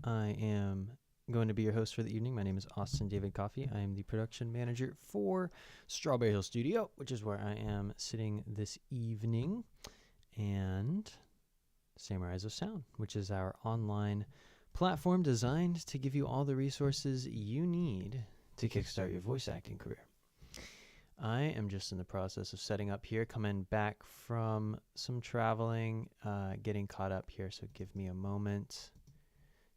I am going to be your host for the evening. My name is Austin David Coffey. I am the production manager for Strawberry Hill Studio, which is where I am sitting this evening, and Samurais of Sound, which is our online platform designed to give you all the resources you need to kickstart your voice acting career. I am just in the process of setting up here, coming back from some traveling, getting caught up here, so give me a moment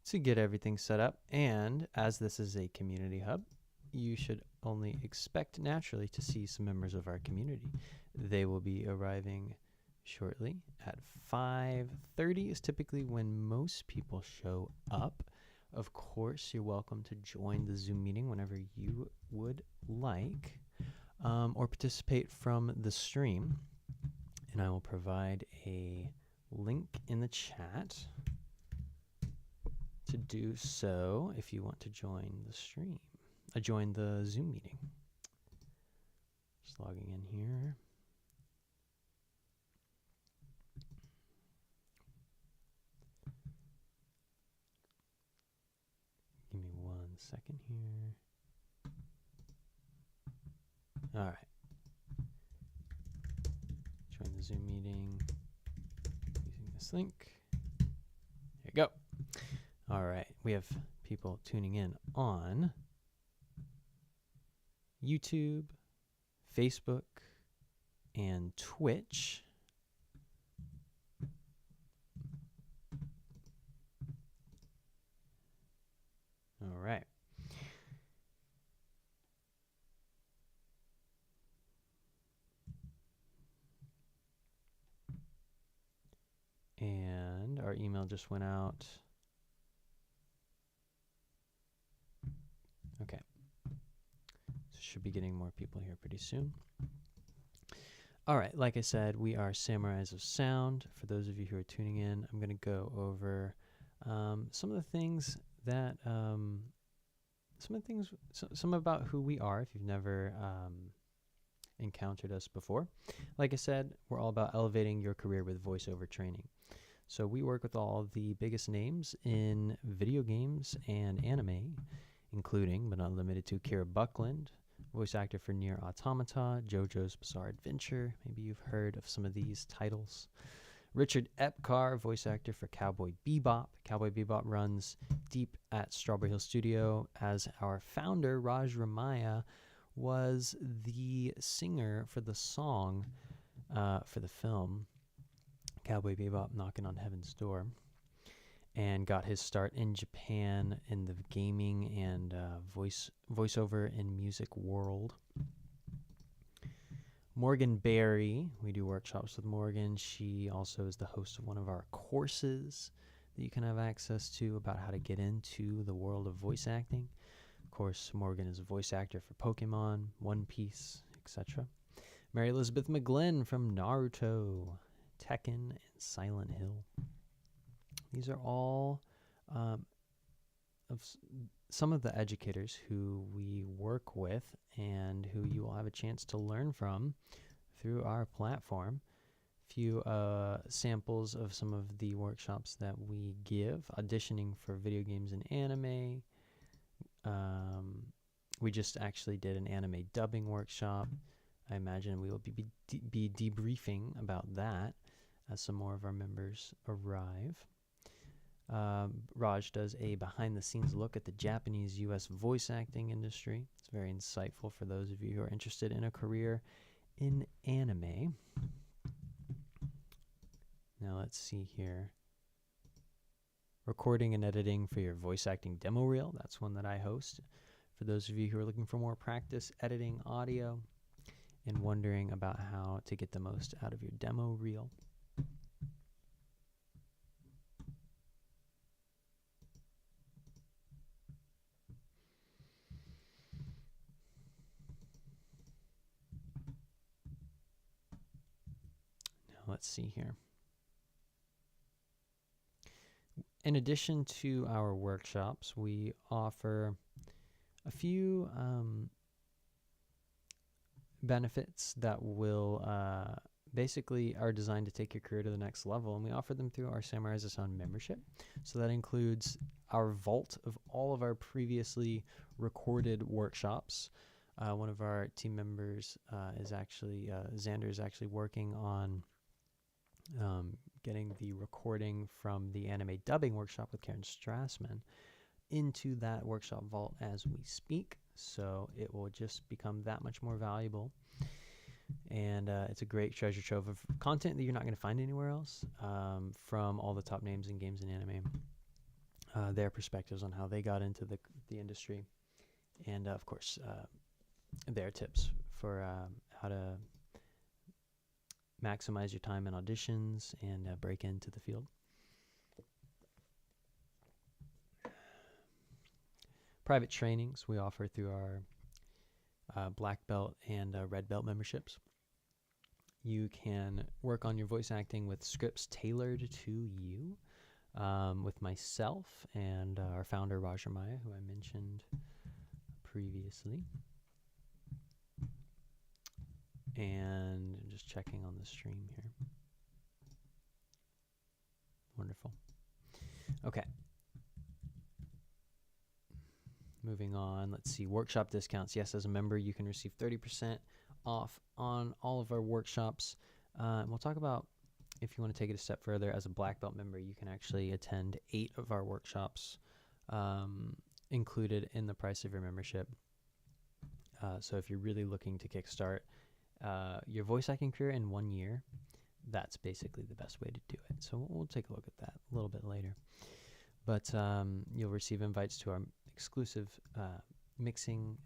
to get everything set up. And as this is a community hub, you should only expect naturally to see some members of our community. They will be arriving shortly at 5:30 is typically when most people show up. Of course, you're welcome to join the Zoom meeting whenever you would like, or participate from the stream. And I will provide a link in the chat to do so if you want to join the stream. Join the Zoom meeting. Just logging in here. Give me 1 second here. All right. Join the Zoom meeting using this link. There you go. All right. We have people tuning in on YouTube, Facebook, and Twitch. All right. And our email just went out. Okay. So should be getting more people here pretty soon. All right. Like I said, we are Samurais of Sound. For those of you who are tuning in, I'm going to go over some of the things that, some about who we are if you've never encountered us before. Like I said, we're all about elevating your career with voiceover training. So we work with all the biggest names in video games and anime, including, but not limited to, Kira Buckland, voice actor for Nier Automata, JoJo's Bizarre Adventure. Maybe you've heard of some of these titles. Richard Epcar, voice actor for Cowboy Bebop. Cowboy Bebop runs deep at Strawberry Hill Studio, as our founder, Raj Ramaya, was the singer for the song for the film Cowboy Bebop Knocking on Heaven's Door, and got his start in Japan in the gaming and voiceover and music world. Morgan Berry, we do workshops with Morgan. She also is the host of one of our courses that you can have access to about how to get into the world of voice acting. Of course, Morgan is a voice actor for Pokemon, One Piece, etc. Mary Elizabeth McGlynn from Naruto, Tekken, and Silent Hill. These are all some of the educators who we work with and who you will have a chance to learn from through our platform. A few samples of some of the workshops that we give: auditioning for video games and anime. We just actually did an anime dubbing workshop. I imagine we will be debriefing about that as some more of our members arrive. Raj does a behind-the-scenes look at the Japanese-U.S. voice acting industry. It's very insightful for those of you who are interested in a career in anime. Now let's see here. Recording and editing for your voice acting demo reel. That's one that I host. For those of you who are looking for more practice editing audio and wondering about how to get the most out of your demo reel. Let's see here. In addition to our workshops, we offer a few benefits that will basically are designed to take your career to the next level, and we offer them through our Samurais of Sound membership. So that includes our vault of all of our previously recorded workshops. One of our team members is actually, Xander is actually working on getting the recording from the anime dubbing workshop with Karen Strassman into that workshop vault as we speak. So it will just become that much more valuable. And it's a great treasure trove of content that you're not going to find anywhere else, from all the top names in games and anime, their perspectives on how they got into the industry, and of course their tips for how to maximize your time in auditions and break into the field. Private trainings we offer through our black belt and red belt memberships. You can work on your voice acting with scripts tailored to you, with myself and our founder Roger Maya, who I mentioned previously. And just checking on the stream here. Wonderful. Okay. Moving on, let's see, workshop discounts. Yes, as a member, you can receive 30% off on all of our workshops. And we'll talk about, if you want to take it a step further, as a black belt member, you can actually attend 8 of our workshops included in the price of your membership. So if you're really looking to kickstart your voice acting career in 1 year, that's basically the best way to do it. So we'll take a look at that a little bit later. But you'll receive invites to our exclusive mixing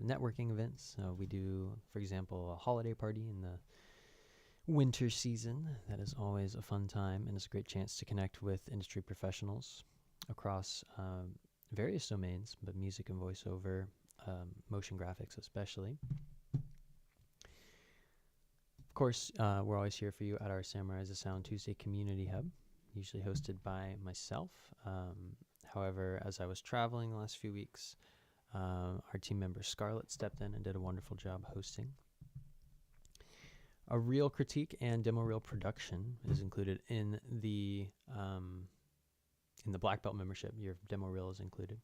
networking events. We do, for example, a holiday party in the winter season. That is always a fun time, and it's a great chance to connect with industry professionals across various domains, but music and voiceover, motion graphics especially. Of course, we're always here for you at our Samurai is a Sound Tuesday Community Hub, usually hosted by myself. However, as I was traveling the last few weeks, our team member Scarlett stepped in and did a wonderful job hosting. A reel critique and demo reel production is included in the black belt membership. Your demo reel is included,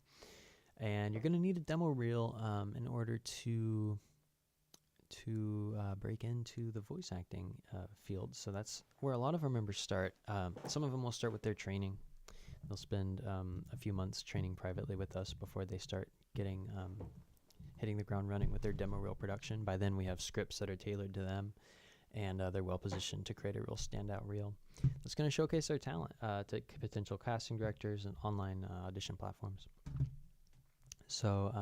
and you're going to need a demo reel in order to break into the voice acting field. So that's where a lot of our members start. Some of them will start with their training. They'll spend a few months training privately with us before they start getting hitting the ground running with their demo reel production. By then we have scripts that are tailored to them, and they're well positioned to create a real standout reel that's going to showcase their talent to potential casting directors and online audition platforms. So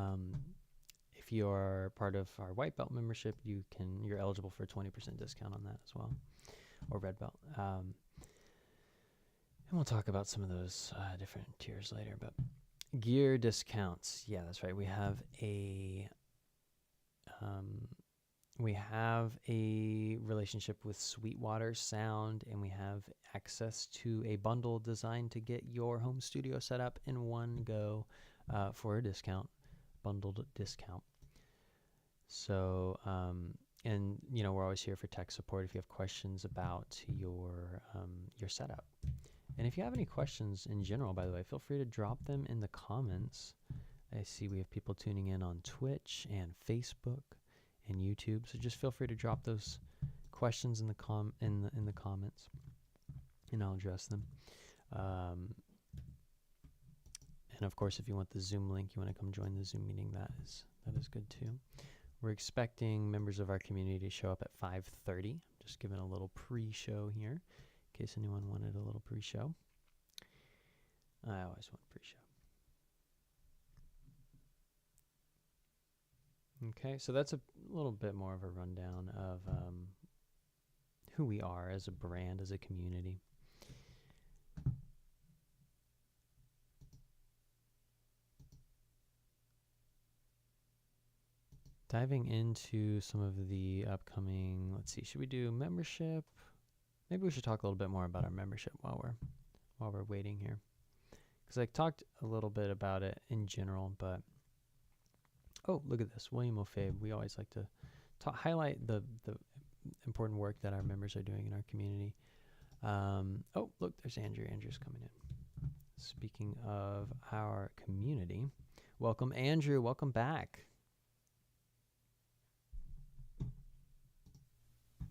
if you're part of our white belt membership, you're eligible for a 20% discount on that as well, or red belt. And we'll talk about some of those different tiers later. But gear discounts, yeah, that's right. We have a relationship with Sweetwater Sound, and we have access to a bundle designed to get your home studio set up in one go for a discount, bundled discount. So, and we're always here for tech support if you have questions about your setup. And if you have any questions in general, by the way, feel free to drop them in the comments. I see we have people tuning in on Twitch and Facebook and YouTube, so just feel free to drop those questions in the comments, and I'll address them. And of course, if you want the Zoom link, you want to come join the Zoom meeting, that is good too. We're expecting members of our community to show up at 5:30. Just giving a little pre-show here, in case anyone wanted a little pre-show. I always want pre-show. Okay, so that's a little bit more of a rundown of who we are as a brand, as a community. Diving into some of the upcoming, let's see, should we do membership? Maybe we should talk a little bit more about our membership while we're waiting here. Because I talked a little bit about it in general, but oh, look at this, William O'Fabe. We always like to highlight the important work that our members are doing in our community. Oh, look, there's Andrew. Andrew's coming in. Speaking of our community, welcome Andrew. Welcome back.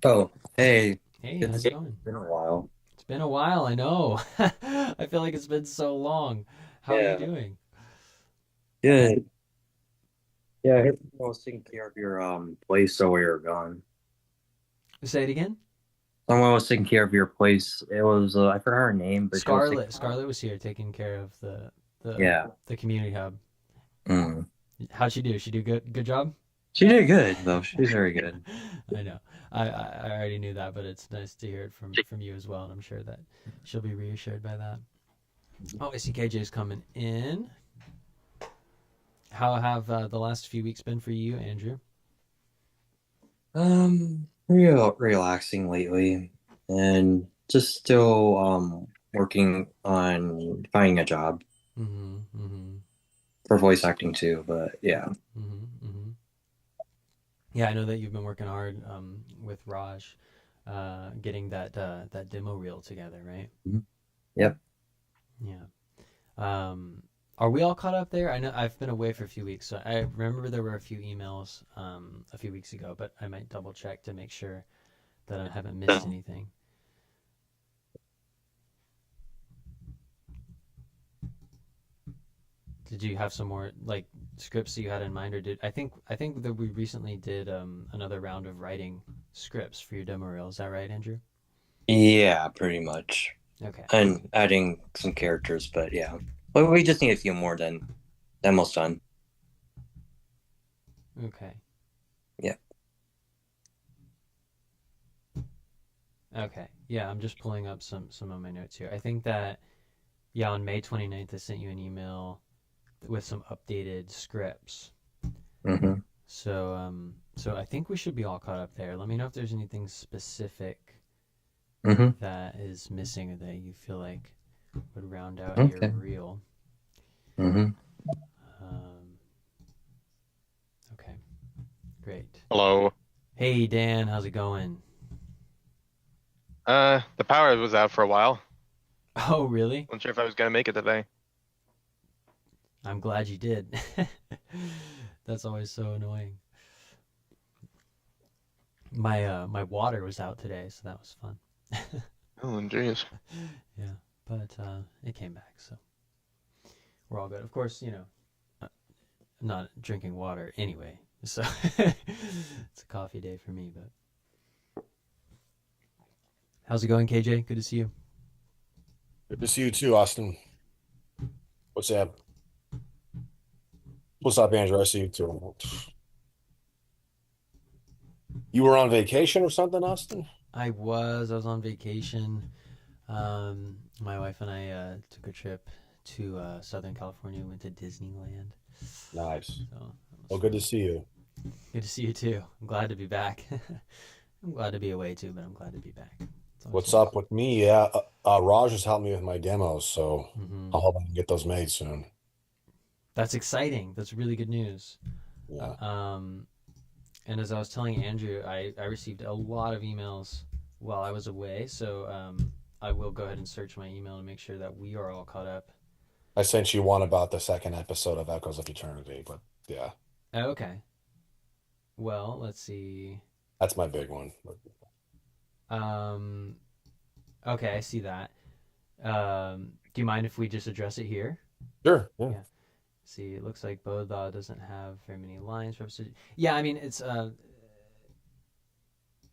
Oh, hey, Hey, good to how's see it you. going? It's been a while. It's been a while, I know. I feel like it's been so long. How are you Yeah, doing? good. Yeah, I heard someone was taking care of your place while we were gone. Say it again. Someone was taking care of your place. It was I forgot her name, but she was taking. Scarlett was here taking care of the Yeah. the community hub. Mm. How'd she do? She do good job? She did good though. She's very good. I know. I already knew that, but it's nice to hear it from you as well, and I'm sure that she'll be reassured by that. Oh, I see KJ's coming in. How have the last few weeks been for you, Andrew? Real relaxing lately, and just still working on finding a job Mm-hmm. Mm-hmm. for voice acting too. But yeah. Mm-hmm. Mm-hmm. Yeah, I know that you've been working hard with Raj, getting that demo reel together, right? Mhm. Yep. Yeah. Um, are we all caught up there? I know I've been away for a few weeks, so I remember there were a few emails a few weeks ago, but I might double check to make sure that I haven't missed anything. Did you have some more like scripts that you had in mind, or did I think that we recently did another round of writing scripts for your demo reel? Is that right, Andrew? Yeah, pretty much. Okay. And adding some characters, but yeah. Well, we just need a few more then. Almost done. Okay. Yeah. Okay. Yeah, I'm just pulling up some of my notes here. I think that yeah, on May 29th I sent you an email with some updated scripts. Hmm. So I think we should be all caught up there. Let me know if there's anything specific Hmm. that is missing or that you feel like would round out your Okay. reel. Hmm. Um, okay, great. Hello. Hey Dan, how's it going? The power was out for a while. Oh, really? Wasn't sure if I was gonna make it today. I'm glad you did. That's always so annoying. My water was out today, so that was fun. Oh, jeez. Yeah, but it came back, so we're all good. Of course, I'm not drinking water anyway, so it's a coffee day for me. But how's it going, KJ? Good to see you. Good to see you too, Austin. What's up? What's up, Andrew? I see you too. You were on vacation or something, Austin? I was on vacation. My wife and I took a trip to Southern California. Went to Disneyland. Nice. So that was Well, good fun. to see you. Good to see you too. I'm glad to be back. I'm glad to be away too, but I'm glad to be back. It's always What's nice. up with me? Yeah, Raj has helped me with my demos, so Hmm. I hope I can get those made soon. That's exciting. That's really good news. Yeah. Um, and as I was telling Andrew, I received a lot of emails while I was away, so I will go ahead and search my email to make sure that we are all caught up. I sent you one about the second episode of Echoes of Eternity, but yeah, Oh, okay. Well, let's see. that's my big one. But Um, okay, I see that. Do you mind if we just address it here? sure, yeah. Yeah. See, it looks like Bodha doesn't have very many lines for episode. Yeah, I mean it's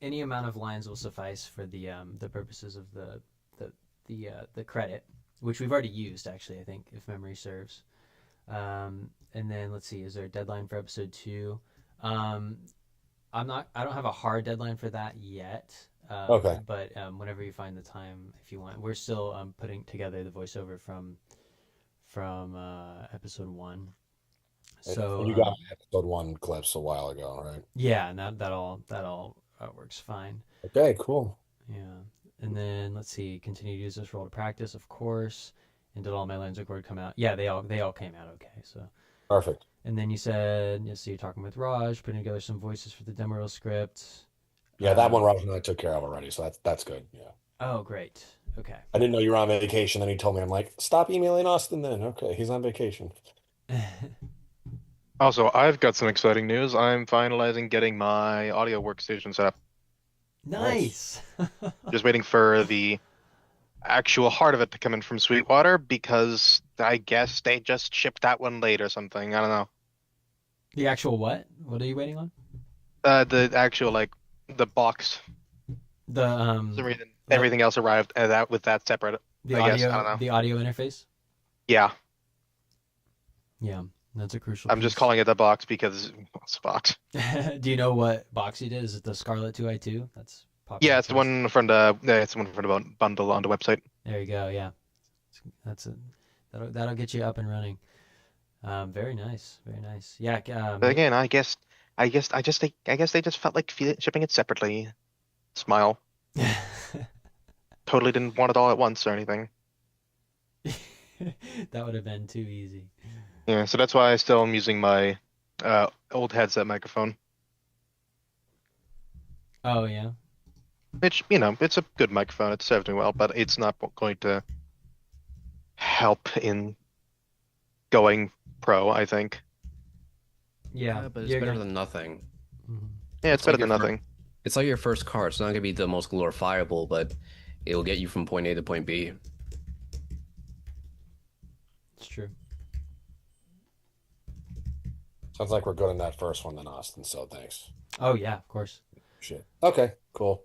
any amount of lines will suffice for the purposes of the credit, which we've already used actually. I think if memory serves. And then let's see, is there a deadline for episode two? Um, I'm not. I don't have a hard deadline for that yet. Okay. But whenever you find the time, if you want, we're still putting together the voiceover from episode one. So And you got my episode one clips a while ago, right? yeah, and that all works fine. Okay, cool. Yeah, and then let's see, continue to use this role to practice, of course. And did all my lines of word come out? Yeah, they all came out okay. So Perfect. and then you said, yes, so you're talking with Raj, putting together some voices for the demo reel script. Yeah, that one Um, Raj and I took care of already, so that's good. Yeah. oh, great. Okay. I didn't know you were on vacation. Then he told me, I'm like, stop emailing Austin then. Okay, he's on vacation. Also, I've got some exciting news. I'm finalizing getting my audio workstation set up. Nice. Just waiting for the actual heart of it to come in from Sweetwater because I guess they just shipped that one late or something. I don't know. The actual what? What are you waiting on? The actual like the box. The For some reason, the- everything else arrived that with that separate. the I guess, I don't audio know. the audio interface. Yeah, Yeah, that's a crucial. I'm just piece. calling it the box because it's a box. Do you know what box you did? Is it the Scarlet 2i2? That's popular. Yeah, it's the choice. one from the bundle on the website. There you go. Yeah, that's it. That'll get you up and running. Very nice. Very nice. Yeah. But again, I guess they just felt like shipping it separately. Smile. Totally didn't want it all at once or anything. That would have been too easy. Yeah, so that's why I still am using my old headset microphone. Oh yeah. Which, it's a good microphone. It serves me well, but it's not going to help in going pro, I think. Yeah. But it's you're better gonna- than nothing. Mhm. Yeah, it's It's like better than your fir- nothing. It's like your first car. It's not gonna be the most glorifiable, but it'll get you from point A to point B. It's true. Sounds like we're good on that first one then, Austin. So thanks. Oh yeah, of course. Shit. Okay, cool.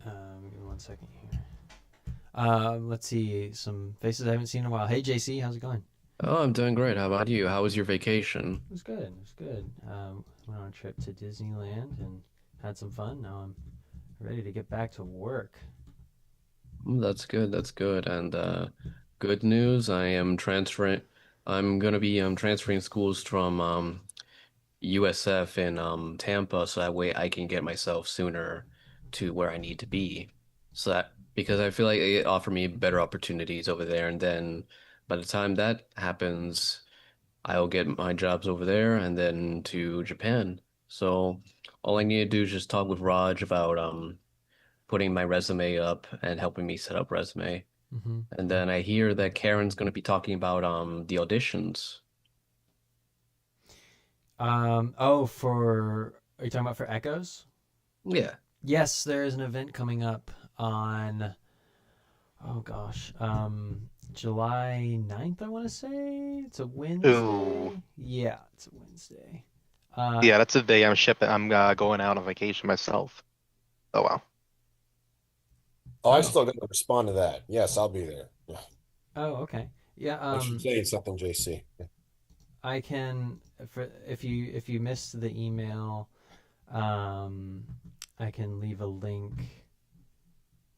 Give me 1 second here. Let's see some faces I haven't seen in a while. Hey JC, how's it going? Oh, I'm doing great. How about you? How was your vacation? It was good. It was good. Went on a trip to Disneyland and had some fun. Now I'm ready to get back to work. That's good. That's good. And good news, I am transferring. I'm gonna be transferring schools from USF in Tampa, so that way I can get myself sooner to where I need to be. So that because I feel like it offer me better opportunities over there, and then by the time that happens, I'll get my jobs over there and then to Japan. So all I need to do is just talk with Raj about putting my resume up and helping me set up resume. Mm-hmm. And then I hear that Karen's going to be talking about the auditions. Are you talking about for Echoes? Yeah. Yes, there is an event coming up on, oh gosh, July 9th, I want to say. It's a Wednesday. Ooh. Yeah, it's a Wednesday. Yeah, that's the day I'm going out on vacation myself. Oh wow. Oh, I Oh. still got to respond to that. Yes, I'll be there. Yeah. Oh, okay. Yeah, I should say something, JC. I can if you missed the email, I can leave a link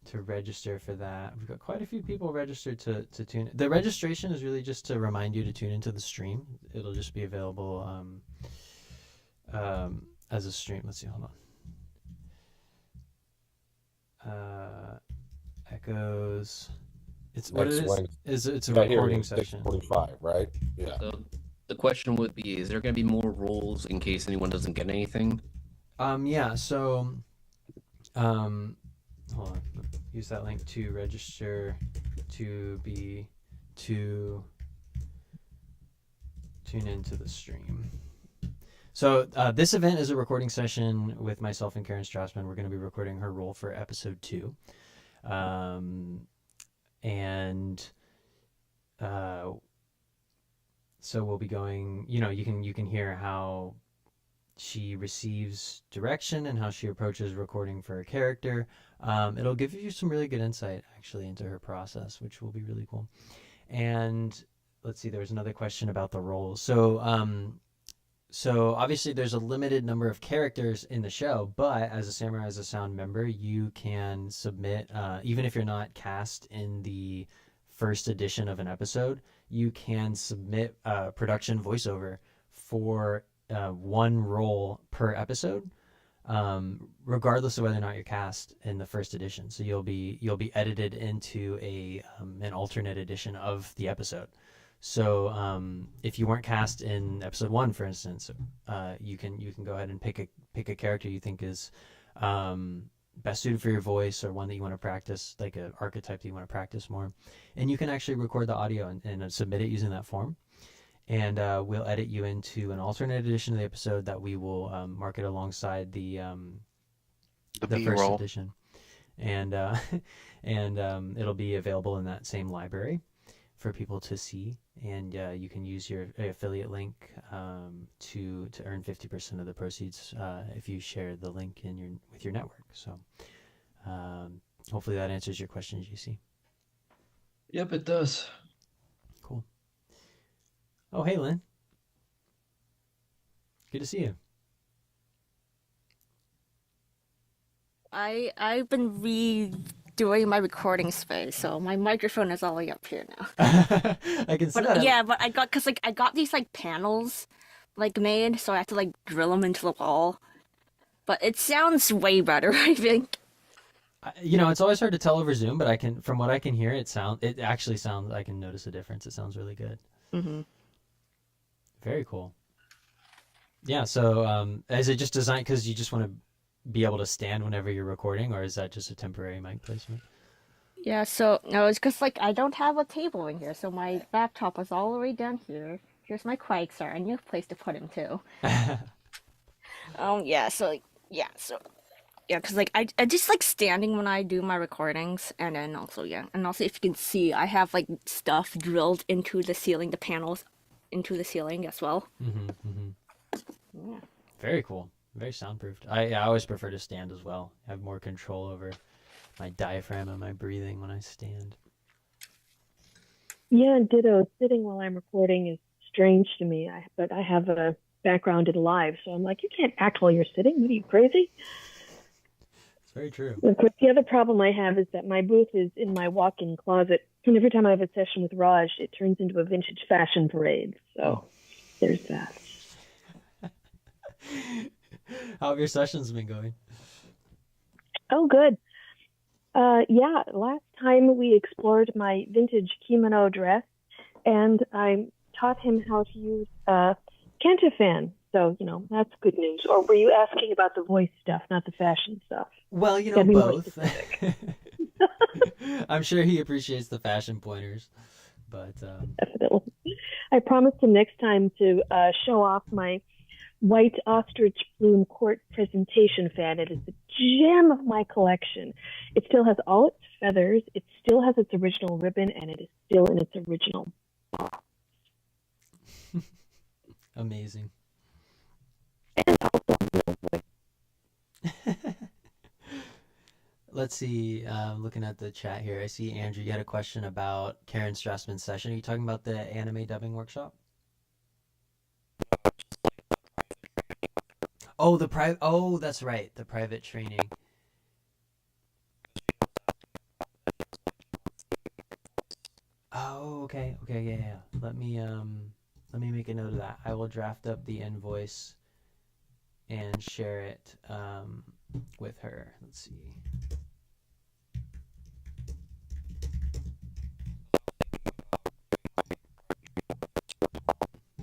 to register for that. We've got quite a few people registered to tune. The registration is really just to remind you to tune into the stream. It'll just be available as a stream. Let's see, hold on. Echoes. It's what Next it is. Wednesday. It's a Yeah, here, recording session. 6:45, right? Yeah. So the question would be, is there going to be more roles in case anyone doesn't get anything? Yeah, so hold on. Use that link to register to tune into the stream. So this event is a recording session with myself and Karen Strassman. We're going to be recording her role for episode 2. So we'll be going, you can hear how she receives direction and how she approaches recording for a character. It'll give you some really good insight actually into her process, which will be really cool. And let's see, there was another question about the roles. So obviously there's a limited number of characters in the show, but as a Samurai as a Sound member, you can submit, even if you're not cast in the first edition of an episode, you can submit production voiceover for one role per episode, regardless of whether or not you're cast in the first edition. So you'll be edited into an alternate edition of the episode. So if you weren't cast in episode 1, for instance, you can go ahead and pick a character you think is best suited for your voice or one that you want to practice, like an archetype that you want to practice more. And you can actually record the audio and submit it using that form. And we'll edit you into an alternate edition of the episode that we will market alongside the first B-roll. edition. And it'll be available in that same library for people to see. And you can use your affiliate link to earn 50% of the proceeds if you share the link with your network. So hopefully that answers your question, GC. Yep, it does. Cool. Oh, hey, Lynn. Good to see you. I've been redoing my recording space, so my microphone is all the way up here now. I can see But that. yeah, but I got these like panels like made, so I have to like drill them into the wall. But it sounds way better, I think. It's always hard to tell over Zoom, but from what I can hear, it actually sounds. I can notice a difference. It sounds really good. Mm-hmm. Very cool. Yeah. So, is it just designed because you just want to be able to stand whenever you're recording, or is that just a temporary mic placement? Yeah, so no, it's because like I don't have a table in here, so my laptop is all the way down here. Here's my Quagstar, and you have a place to put him too. Yeah, so because like I just like standing when I do my recordings, and then also if you can see, I have like stuff drilled into the ceiling, the panels into the ceiling as well. Yeah. Very cool. Very soundproofed. I always prefer to stand as well. I have more control over my diaphragm and my breathing when I stand. Yeah, ditto. Sitting while I'm recording is strange to me. But I have a background in live, so I'm like, you can't act while you're sitting. What are you, crazy? It's very true. Of course, the other problem I have is that my booth is in my walk-in closet, and every time I have a session with Raj, it turns into a vintage fashion parade. So there's that. How have your sessions been going? Oh, good. Yeah, last time we explored my vintage kimono dress, and I taught him how to use Kantafan. So, that's good news. Or were you asking about the voice stuff, not the fashion stuff? Well, Gotta be more both. I'm sure he appreciates the fashion pointers, but Definitely. I promised him next time to show off my white ostrich plume court presentation fan. It is the gem of my collection. It still has all its feathers, it still has its original ribbon, and it is still in its original box. amazing. And also, Let's see. Looking at the chat here, I see Andrew. You had a question about Karen Strassman's session. Are you talking about the anime dubbing workshop? Oh, the private. Oh, that's right. The private training. Oh, okay. Okay, yeah. Let me make a note of that. I will draft up the invoice and share it with her. Let's see.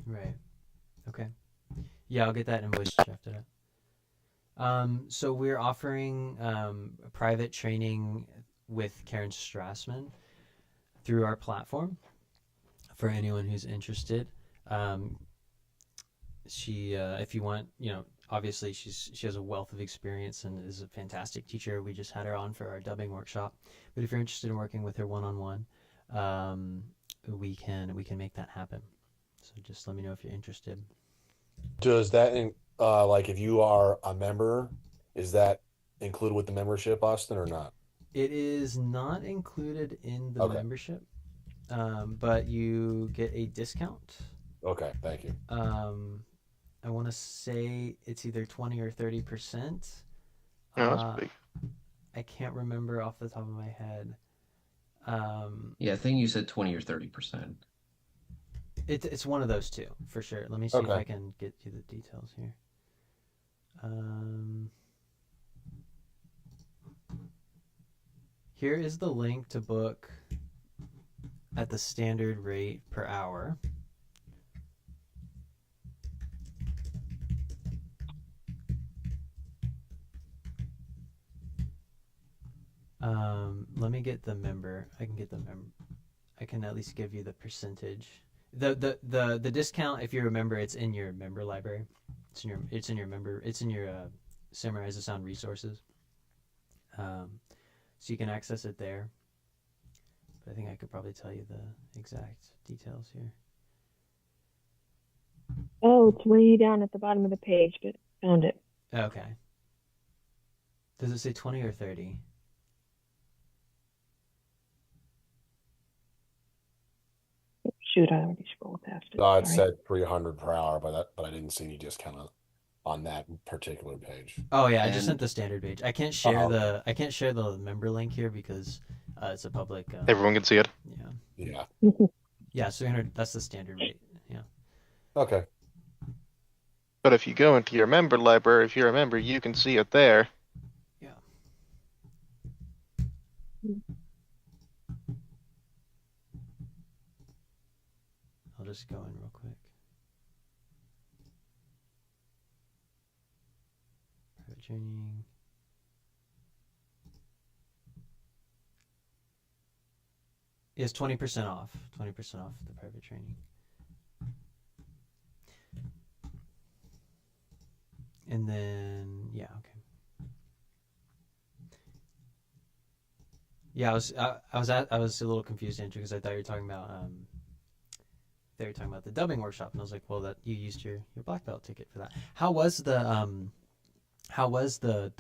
Right. Okay. Yeah, I'll get that invoice drafted up. So we're offering private training with Karen Strassman through our platform for anyone who's interested. She, if you want, obviously she has a wealth of experience and is a fantastic teacher. We just had her on for our dubbing workshop. But if you're interested in working with her one-on-one, we can make that happen. So just let me know if you're interested. Does that, like, if you are a member, is that included with the membership, Austin, or not? It is not included in the Okay. membership, but you get a discount. Okay, thank you. I want to say it's either 20 or 30%. No, that's big. I can't remember off the top of my head. Yeah, I think you said 20 or 30%. It's one of those two for sure. Let me see if Okay. I can get you the details here. Here is the link to book at the standard rate per hour. Let me get the member. I can get the member. I can at least give you the percentage. The discount, if you remember, it's in your member library. It's in your Samurai as a Sound resources. So you can access it there. But I think I could probably tell you the exact details here. Oh, it's way down at the bottom of the page, but found it. Okay. Does it say 20 or 30? Shoot, I already scrolled past it. It Sorry. said 300 per hour, but I didn't see any discount on that particular page. Oh yeah, I just sent And- the standard page. I can't share Oh. I can't share the member link here because it's a public. Everyone can see it. Yeah. Yeah. Yeah, 300. That's the standard rate. Yeah. Okay. But if you go into your member library, if you're a member, you can see it there. Yeah. I'll just go in real quick. Private training. It's 20% off. 20% off the private training. And then, yeah, okay. Yeah, I was a little confused, Andrew, because I thought you were talking about the dubbing workshop, and I was like, well, that you used your black belt ticket for that. How was the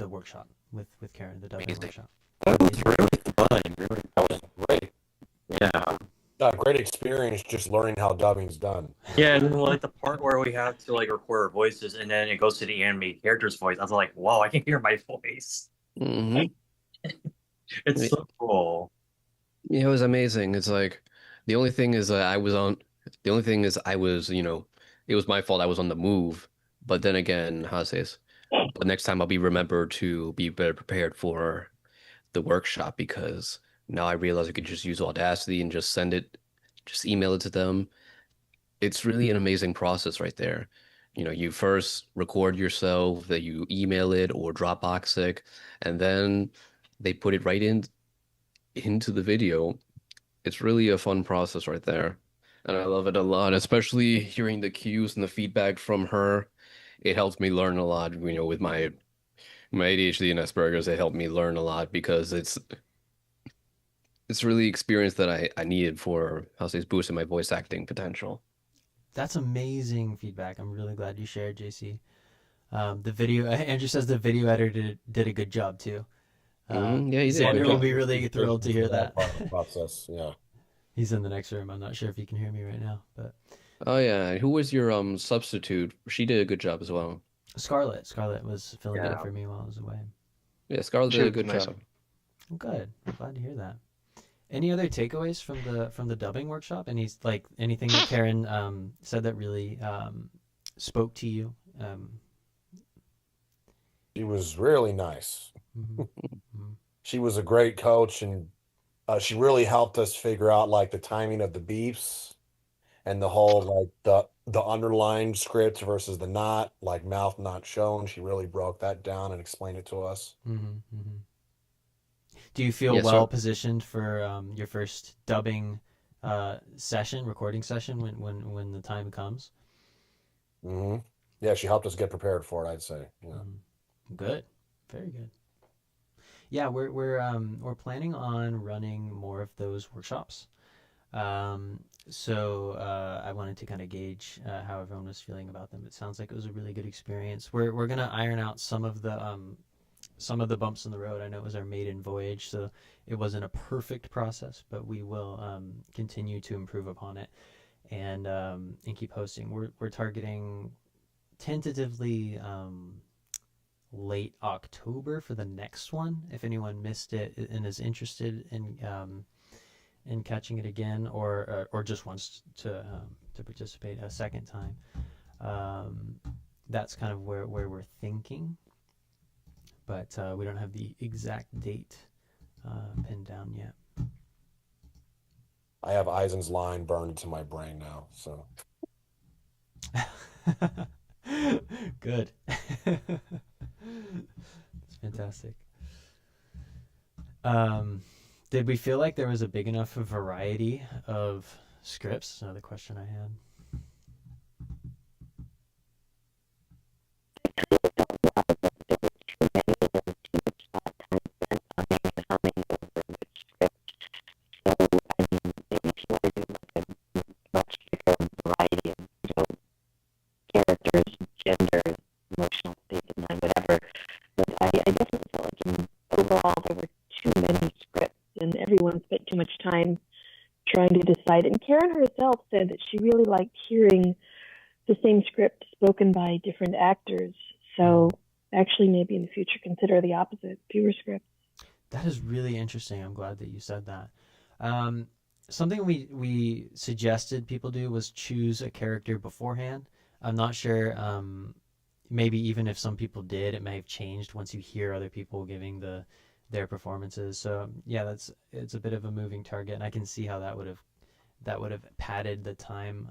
workshop with Karen, the dubbing Amazing. workshop? That was really fun. Really fun. Great. Yeah. Great experience just learning how dubbing's done. Yeah, and then like the part where we have to like record our voices and then it goes to the animated character's voice. I was like, wow, I can hear my voice. hmm It's so cool. Yeah, it was amazing. It's like the only thing is I was, it was my fault I was on the move. But then again, how to say this? But next time I'll be remembered to be better prepared for the workshop because now I realize I could just use Audacity and just email it to them. It's really an amazing process right there. You first record yourself, then you email it or Dropbox it, and then they put it right into the video. It's really a fun process right there. And I love it a lot, especially hearing the cues and the feedback from her. It helps me learn a lot, with my ADHD and Asperger's, it helped me learn a lot because it's really experience that I needed for, boosting my voice acting potential. That's amazing feedback. I'm really glad you shared, JC. The video, Andrew says the video editor did a good job too. Yeah, he did. Xander Good will job. be really thrilled to hear that. Part of the process, yeah. He's in the next room. I'm not sure if he can hear me right now, but Oh yeah, who was your substitute? She did a good job as well. Scarlett was filling in Yeah. for me while I was away. Yeah, Scarlett She did a was good nice. job. Good. I'm glad to hear that. Any other takeaways from the dubbing workshop? Anything that Karen said that really spoke to you? She was really nice. Mhm. She was a great coach, and she really helped us figure out like the timing of the beeps and the whole like the underlined script versus the not, like mouth not shown. She really broke that down and explained it to us. Mhm, mhm. Do you feel Yeah, so- well positioned for your first dubbing recording session when the time comes? hmm Yeah, she helped us get prepared for it, I'd say. Yeah. Mhm. Good, very good. Yeah, we're planning on running more of those workshops. So I wanted to kind of gauge how everyone was feeling about them. It sounds like it was a really good experience. We're gonna iron out some of the bumps in the road. I know it was our maiden voyage, so it wasn't a perfect process, but we will continue to improve upon it and keep hosting. We're targeting tentatively late October for the next one. If anyone missed it and is interested in catching it again, or just wants to participate a second time, that's kind of where we're thinking. But we don't have the exact date pinned down yet. I have Eisen's line burned into my brain now, so Good. It's fantastic. Did we feel like there was a big enough variety of scripts? Another question I had. Characters, genders, emotional state of mind, whatever. But I definitely felt like overall there were too many scripts and everyone spent too much time trying to decide. And Karen herself said that she really liked hearing the same script spoken by different actors. So actually maybe in the future consider the opposite, fewer scripts. That is really interesting. I'm glad that you said that. Something we suggested people do was choose a character beforehand. I'm not sure. Maybe even if some people did, it may have changed once you hear other people giving their performances. So yeah, it's a bit of a moving target, and I can see how that would have padded the time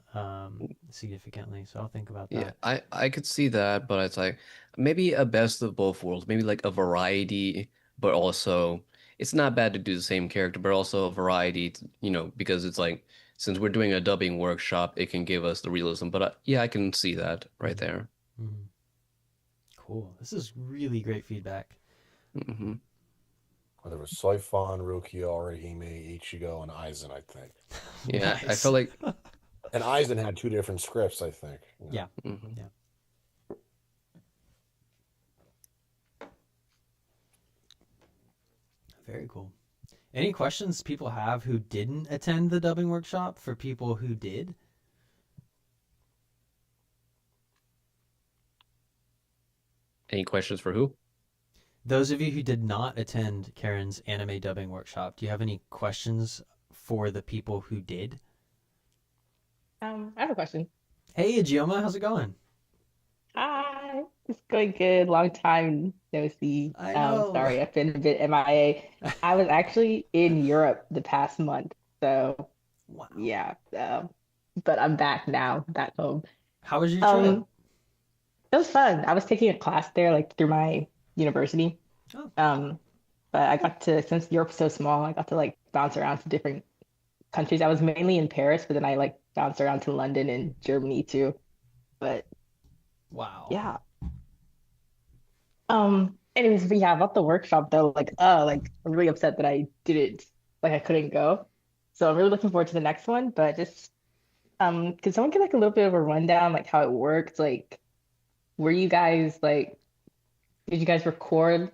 significantly. So I'll think about that. Yeah, I could see that, but it's like maybe a best of both worlds, maybe like a variety, but also it's not bad to do the same character, but also a variety, because it's like since we're doing a dubbing workshop, it can give us the realism. But yeah, I can see that right there. Mm-hmm. Cool. This is really great feedback. Mm-hmm. Well, there was Soifan, Rukia, Orihime, Ichigo, and Aizen, I think. Yeah, Nice. I felt like And Aizen had 2 different scripts, I think. Yeah. Mhm. Yeah. Very cool. Any questions people have who didn't attend the dubbing workshop for people who did? Any questions for who? Those of you who did not attend Karen's anime dubbing workshop, do you have any questions for the people who did? I have a question. Hey, Ajioma, how's it going? Hi, it's going good. Long time no see. I know. Sorry, I've been a bit MIA. I was actually in Europe the past month, so Wow. yeah. But I'm back now, back home. How was your trip? It was fun. I was taking a class there, like through my university. Oh. But I got to, since Europe's so small, I got to like bounce around to different countries. I was mainly in Paris, but then I like bounced around to London and Germany too. But Wow. yeah. Anyways, but yeah, about the workshop though, like I'm really upset that I couldn't go. So I'm really looking forward to the next one, but just could someone get like a little bit of a rundown, like how it worked? Like, were you guys like, did you guys record?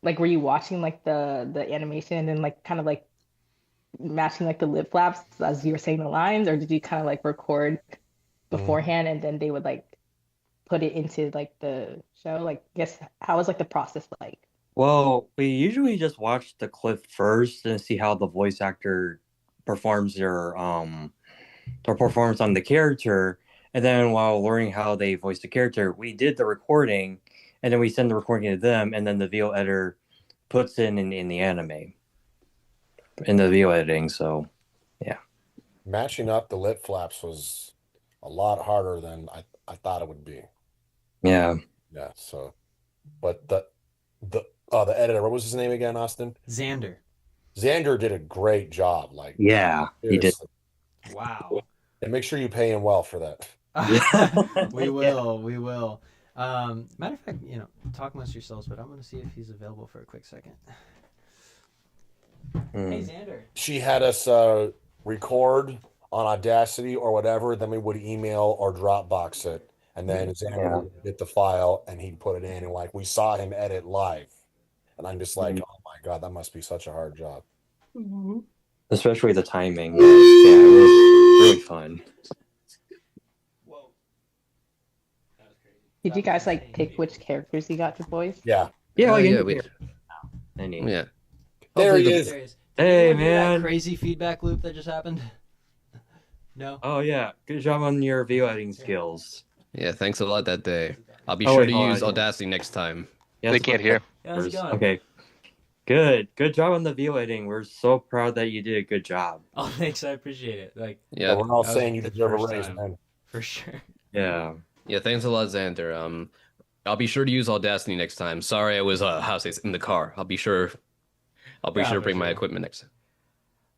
Like, were you watching like the animation and then like kind of like matching like the lip flaps as you were saying the lines, or did you kind of like record beforehand and then they would like put it into like the show? Like, I guess how was like the process like? Well, we usually just watch the clip first and see how the voice actor performs their performance on the character, and then while learning how they voice the character, we did the recording, and then we send the recording to them, and then the VO editor puts in the anime in the VO editing. So yeah, Matching up the lip flaps was a lot harder than I thought it would be. yeah. Yeah. So, but the editor, what was his name again, Austin? Xander. Xander did a great job. Like, Yeah, he did. seriously. Wow. And make sure you pay him well for that. We will. We will. Matter of fact, talk amongst yourselves, but I'm going to see if he's available for a quick second. Hey, Xander. She had us record on Audacity or whatever, then we would email or Dropbox it, and then Xander would get the file and he'd put it in, and like we saw him edit live, and I'm just like, oh my god, that must be such a hard job. Especially the timing. Yeah, it was really fun. Whoa. Did you guys like pick which characters you got to voice? Yeah. Yeah, Yeah, we Any. yeah. There he Hopefully is. There he is. Hey, Did anyone hear man. that crazy feedback loop that just happened? No? Oh yeah, good job on your VO editing skills. Yeah, thanks a lot that day. I'll be Oh, sure wait, to hold use on. Audacity next time. Yeah, They that's can't what- hear. Yeah, how's it going? Okay. Good job on the VO editing. We're so proud that you did a good job. Oh, thanks. I appreciate it. Like, Yeah, We're all that was saying you the deserve a first raise, time. man. for sure. Yeah. yeah, thanks a lot, Xander. I'll be sure to use Audacity next time. Sorry, I was in the car. I'll be sure I'll be Yeah, sure to for bring my sure. equipment next time.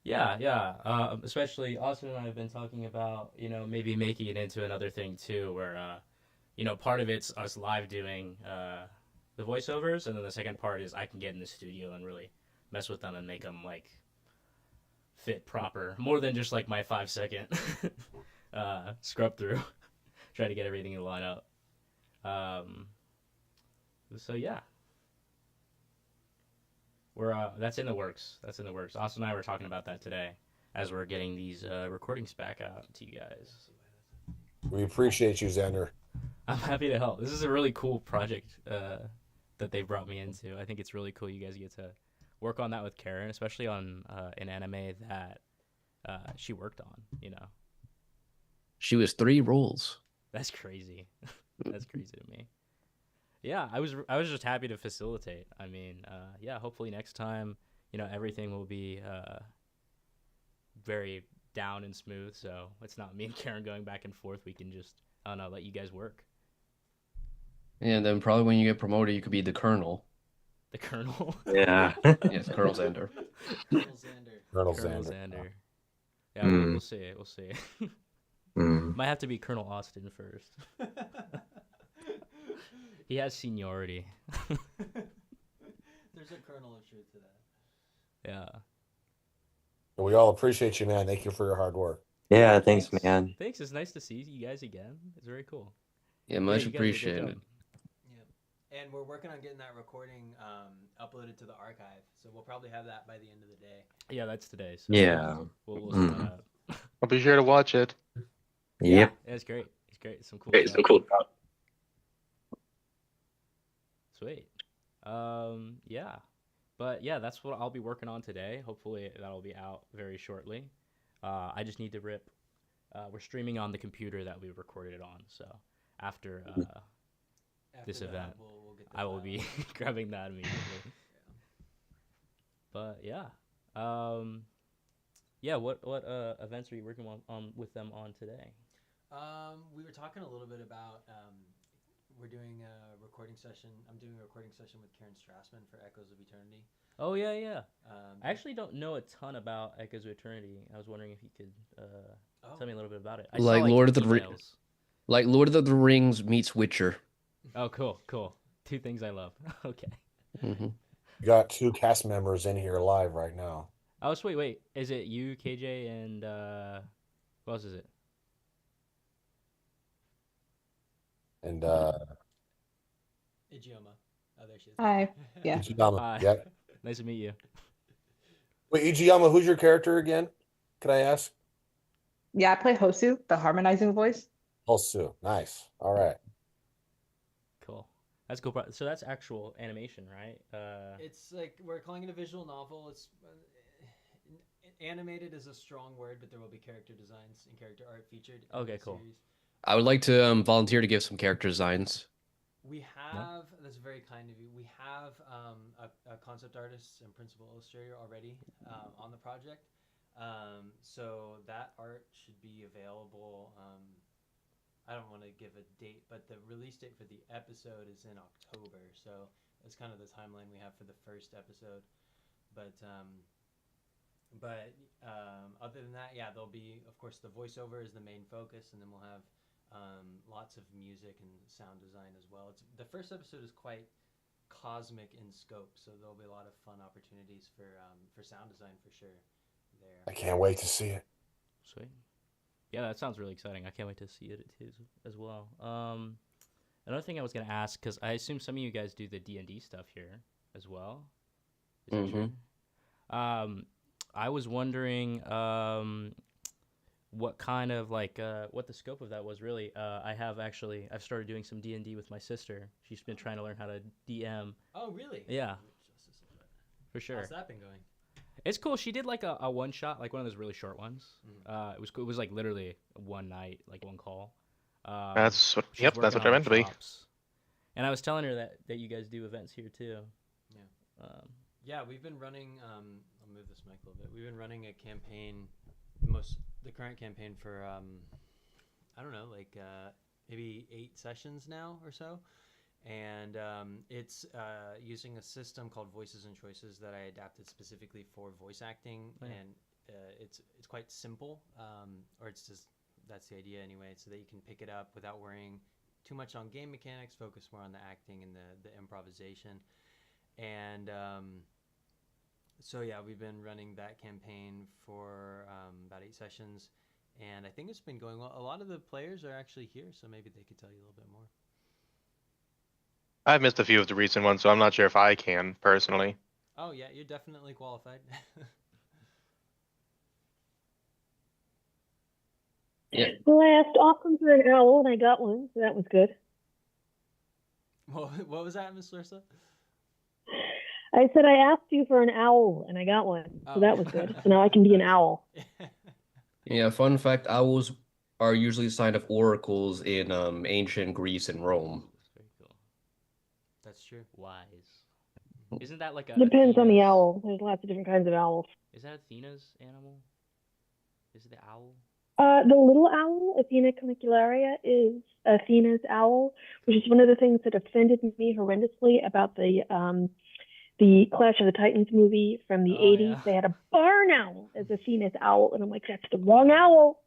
Yeah. Especially Austin and I have been talking about, maybe making it into another thing too, where, part of it's us live doing the voiceovers, and then the second part is I can get in the studio and really mess with them and make them like fit proper, more than just like my 5 second scrub through, try to get everything to line up. So yeah. That's in the works. Austin and I were talking about that today as we're getting these recordings back out to you guys. We appreciate you, Xander. I'm happy to help. This is a really cool project that they brought me into. I think it's really cool you guys get to work on that with Karen, especially on an anime that she worked on, She was 3 roles. That's crazy. That's crazy to me. Yeah, I was just happy to facilitate. I mean, hopefully next time, everything will be very down and smooth. So it's not me and Karen going back and forth. We can just, I don't know, let you guys work. And then probably when you get promoted, you could be the colonel. The Colonel. Yeah. Yes, Colonel Xander. Colonel Colonel Xander. Xander. Yeah, Mm. we'll see. We'll see. Mm. Might have to be Colonel Austin first. He has seniority. There's a kernel of truth to that. Yeah. We all appreciate you, man. Thank you for your hard work. Yeah, thanks, man. Thanks. It's nice to see you guys again. It's very cool. Yeah, much you guys did a good appreciated. job. Yeah. And we're working on getting that recording uploaded to the archive. So we'll probably have that by the end of the day. Yeah, that's today. So Yeah. We'll set that Mm. up. I'll be sure to watch it. Yep. Yeah, it's great. It's great. Some cool Okay, stuff. so cool. Sweet. Yeah. But yeah, that's what I'll be working on today. Hopefully that'll be out very shortly. I just need to rip. We're streaming on the computer that we recorded it on. So after this After that, event, we'll get the I will file. be grabbing that immediately. But yeah. Yeah, what events are you working on with them on today? We were talking a little bit about we're doing a recording session. I'm doing a recording session with Karen Strassman for Echoes of Eternity. Oh yeah. Um, I actually don't know a ton about Echoes of Eternity. I was wondering if you could oh, tell me a little bit about it. I Like saw, Lord of the emails. Like Lord of the Rings meets Witcher. Oh, cool. 2 things I love. Okay. Hmm. We got 2 cast members in here live right now. Oh, so wait. Is it you, KJ, and who else is it? And Ijeoma. Oh, there she is. Hi. Yeah. Ijiyama. Hi. Yep. Nice to meet you. Wait, Ijiyama, who's your character again? Could I ask? Yeah, I play Hosu, the harmonizing voice. Hosu. Nice. All right. Cool. That's cool. So that's actual animation, right? It's like we're calling it a visual novel. It's animated is a strong word, but there will be character designs and character art featured. In Okay, the cool. series. I would like to volunteer to give some character designs. We have that's very kind of you. We have a concept artist and principal illustrator already on the project. So that art should be available. I don't want to give a date, but the release date for the episode is in October. So that's kind of the timeline we have for the first episode. But other than that, yeah, there'll be, of course, the voiceover is the main focus, and then we'll have lots of music and sound design as well. The first episode is quite cosmic in scope, so there'll be a lot of fun opportunities for sound design for sure. There. I can't wait to see it. Sweet. Yeah, that sounds really exciting. I can't wait to see it too, as well. Another thing I was gonna ask, because I assume some of you guys do the D&D stuff here as well. Is that true? I was wondering what kind of what the scope of that was really. I've started doing some D&D with my sister. She's been trying to learn how to DM. Oh, really? Yeah. For sure. How's that been going? It's cool. She did like a one shot, like one of those really short ones. It was cool. It was like literally one night, like one call. That's what. She's Yep, that's working what they're on meant to be. chops. And I was telling her that you guys do events here too. Yeah. Yeah, we've been running. I'll move this mic a little bit. We've been running a campaign, the current campaign for I don't know, like maybe 8 sessions now or so, and it's using a system called Voices and Choices that I adapted specifically for voice acting, Oh, yeah. and it's quite simple, or it's just that's the idea anyway, so that you can pick it up without worrying too much on game mechanics, focus more on the acting and the improvisation, and so yeah, we've been running that campaign for about 8 sessions, and I think it's been going well. A lot of the players are actually here, so maybe they could tell you a little bit more. I've missed a few of the recent ones, so I'm not sure if I can personally. Oh yeah, you're definitely qualified. Yeah. Well, I asked Austin for an owl, and I got one, so that was good. What was that, Miss Larissa? I said I asked you for an owl, and I got one, so Oh. that was good. So now I can be an owl. Yeah, fun fact, owls are usually a sign of oracles in ancient Greece and Rome. That's very cool. That's true. Wise. Isn't that like a Depends on the Athena's- owl. There's lots of different kinds of owls. Is that Athena's animal? Is it the owl? The little owl, Athena canicularia, is Athena's owl, which is one of the things that offended me horrendously about the Clash of the Titans movie from the Oh, 80s. yeah. They had a barn owl as Athena's owl, and I'm like, that's the wrong owl.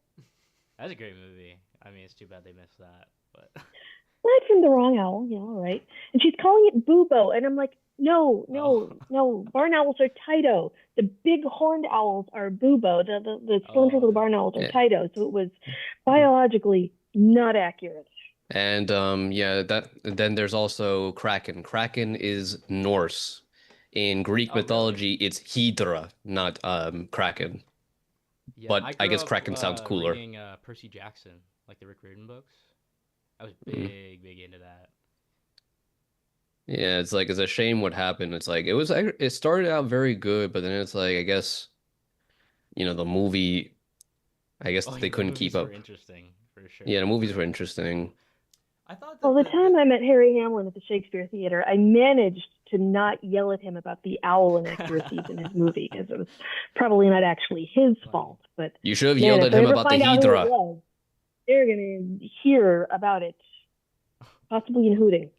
That's a great movie. I mean, it's too bad they missed that, but Not from the wrong owl, yeah, all right. And she's calling it Bubo, and I'm like, no, barn owls are Tyto. The big horned owls are Bubo. The cylindrical barn owls are Yeah. Tyto. So it was biologically not accurate. And yeah, then there's also Kraken. Kraken is Norse. In Greek Oh, really? mythology, it's Hydra, not Kraken. yeah, But I grew guess up, Kraken sounds cooler. Reading Percy Jackson, like the Rick Riordan books. I was Mhm. big into that. Yeah, it's like it's a shame what happened. It's like it started out very good, but then it's like I guess the movie, I guess Oh, they yeah, the couldn't keep movies up. were interesting for sure. Yeah, the movies were interesting. I thought that Well, the time I met Harry Hamlin at the Shakespeare Theater, I managed to not yell at him about the owl inaccuracies in his movie, because it was probably not actually his fault. But You should have man, yelled if at they him ever about the find out who it Hydra. was, they're gonna hear about it, possibly in hooting.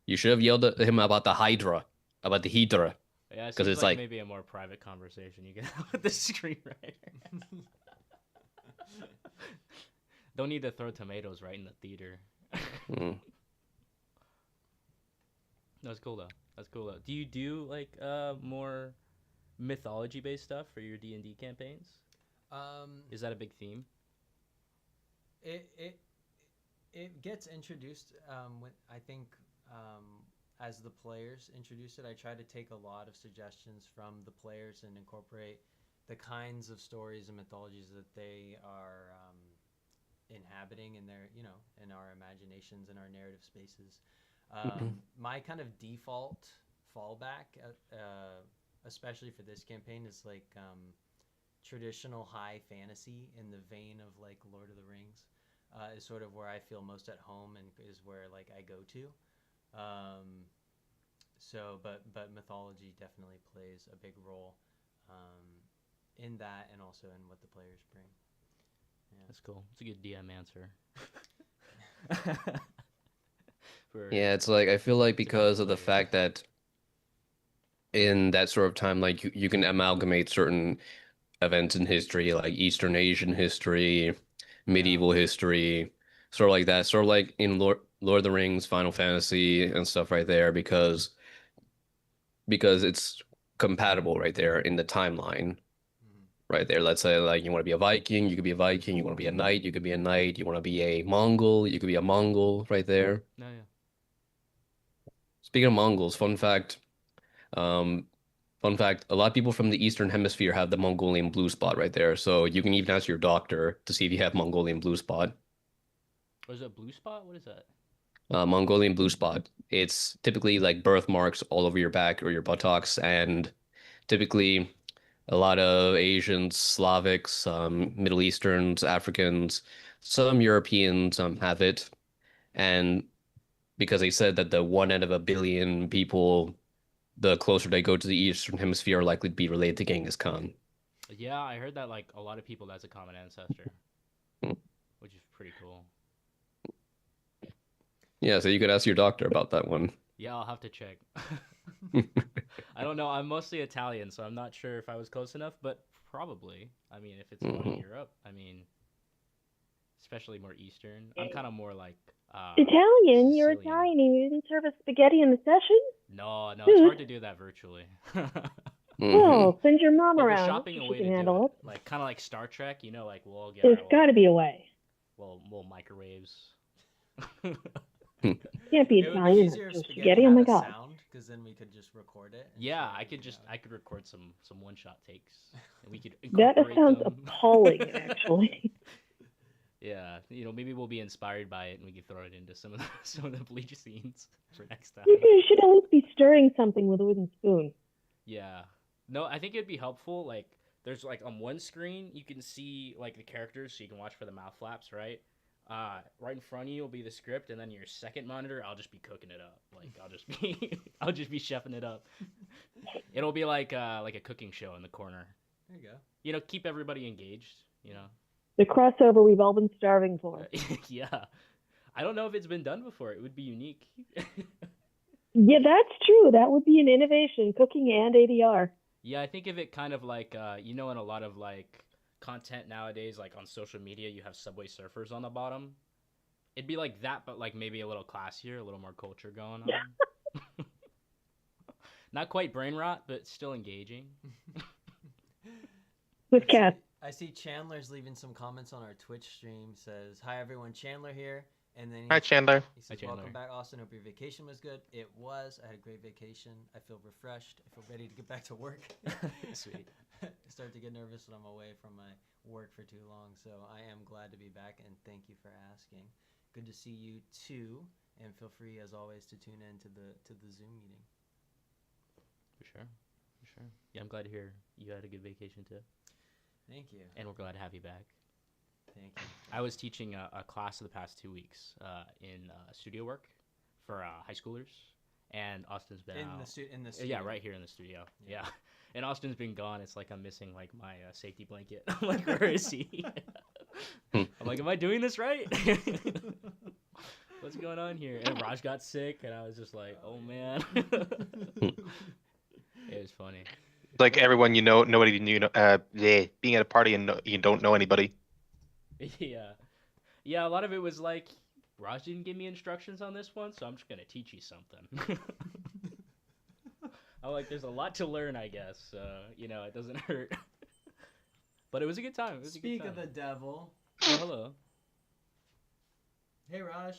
You should have yelled at him about the Hydra, about the Hydra. Yeah, it 'Cause seems it's like like- maybe a more private conversation you can have with the screenwriter. Don't need to throw tomatoes right in the theater. Mm. That's cool though. That's cool though. Do you do like more mythology based stuff for your D&D campaigns? Is that a big theme? It gets introduced when I think as the players introduce it. I try to take a lot of suggestions from the players and incorporate the kinds of stories and mythologies that they are inhabiting in their in our imaginations and our narrative spaces. My kind of default fallback, especially for this campaign, is like traditional high fantasy in the vein of like Lord of the Rings. Is sort of where I feel most at home and is where like I go to. But mythology definitely plays a big role in that, and also in what the players bring. Yeah. That's cool. It's a good DM answer. For- Yeah, it's like I feel like It's a good because of the player. fact that in that sort of time, like you can amalgamate certain events in history, like Eastern Asian history, medieval history, sort of like that, sort of like in Lord of the Rings, Final Fantasy, and stuff right there, because it's compatible right there in the timeline. Right there. Let's say like you want to be a Viking, you could be a Viking, you want to be a knight, you could be a knight, you want to be a Mongol, you could be a Mongol right there. No, yeah. Speaking of Mongols, fun fact, a lot of people from the Eastern Hemisphere have the Mongolian blue spot right there. So you can even ask your doctor to see if you have Mongolian blue spot. Or is it a blue spot? What is that? Mongolian blue spot. It's typically like birthmarks all over your back or your buttocks, and typically a lot of Asians, Slavics, Middle Easterns, Africans, some Europeans have it. And because they said that the 1 out of a billion people, the closer they go to the Eastern Hemisphere, are likely to be related to Genghis Khan. Yeah, I heard that like a lot of people that's a common ancestor, Hmm. which is pretty cool. Yeah, so you could ask your doctor about that one. Yeah, I'll have to check. I don't know. I'm mostly Italian, so I'm not sure if I was close enough, but probably. I mean, if it's going to Europe, I mean, especially more Eastern. I'm kind of more like Italian? You're Sicilian. Italian and you didn't serve us spaghetti in the session? No, it's Dude. hard to do that virtually. Well, send your mom But we're around. shopping a She way can to do handle it. Like kind of like Star Trek, you know, like we'll all get There's our got to be a way. little microwaves. Can't be It would be Italian. easier if Just spaghetti spaghetti. Oh had my a god. sound, because then we could just record it. and Yeah, show I it, could you just know. I could record some one-shot takes, and we could That incorporate sounds them. appalling, actually. Yeah, you know, maybe we'll be inspired by it, and we can throw it into some of the Bleach scenes for next time. You should at least be stirring something with a wooden spoon. Yeah. No, I think it'd be helpful. Like, there's like on one screen you can see like the characters, so you can watch for the mouth flaps, right? Right in front of you will be the script, and then your second monitor, I'll just be cooking it up. Like, I'll just be chefing it up. It'll be like a cooking show in the corner. There you go. You know, keep everybody engaged. You know. The crossover we've all been starving for. Yeah. I don't know if it's been done before. It would be unique. Yeah, that's true. That would be an innovation, cooking and ADR. Yeah, I think of it kind of like, you know, in a lot of like content nowadays, like on social media, you have Subway Surfers on the bottom. It'd be like that, but like maybe a little classier, a little more culture going on. Not quite brain rot, but still engaging. With Cass. I see Chandler's leaving some comments on our Twitch stream. Says, "Hi everyone, Chandler here." And then Hi, Chandler. He says, Hi, Chandler. "Welcome back, Austin. Hope your vacation was good." It was. I had a great vacation. I feel refreshed. I feel ready to get back to work. Sweet. I start to get nervous when I'm away from my work for too long. So I am glad to be back, and thank you for asking. Good to see you too, and feel free as always to tune in to the Zoom meeting. For sure. Yeah, I'm glad to hear you had a good vacation too. Thank you. And we're glad to have you back. Thank you. I was teaching a class the past 2 weeks in studio work for high schoolers, and Austin's been In out. the studio. Yeah, right here in the studio. Yeah. And Austin's been gone. It's like I'm missing like my safety blanket. I'm like, where is he? I'm like, am I doing this right? What's going on here? And Raj got sick, and I was just like, oh man. It was funny. Like everyone you know, nobody you know, being at a party and you don't know anybody. Yeah. Yeah, a lot of it was like, Raj didn't give me instructions on this one, so I'm just going to teach you something. I'm like, there's a lot to learn, I guess. You know, it doesn't hurt. But it was a good time. Speak of the devil. Oh, hello. Hey, Raj.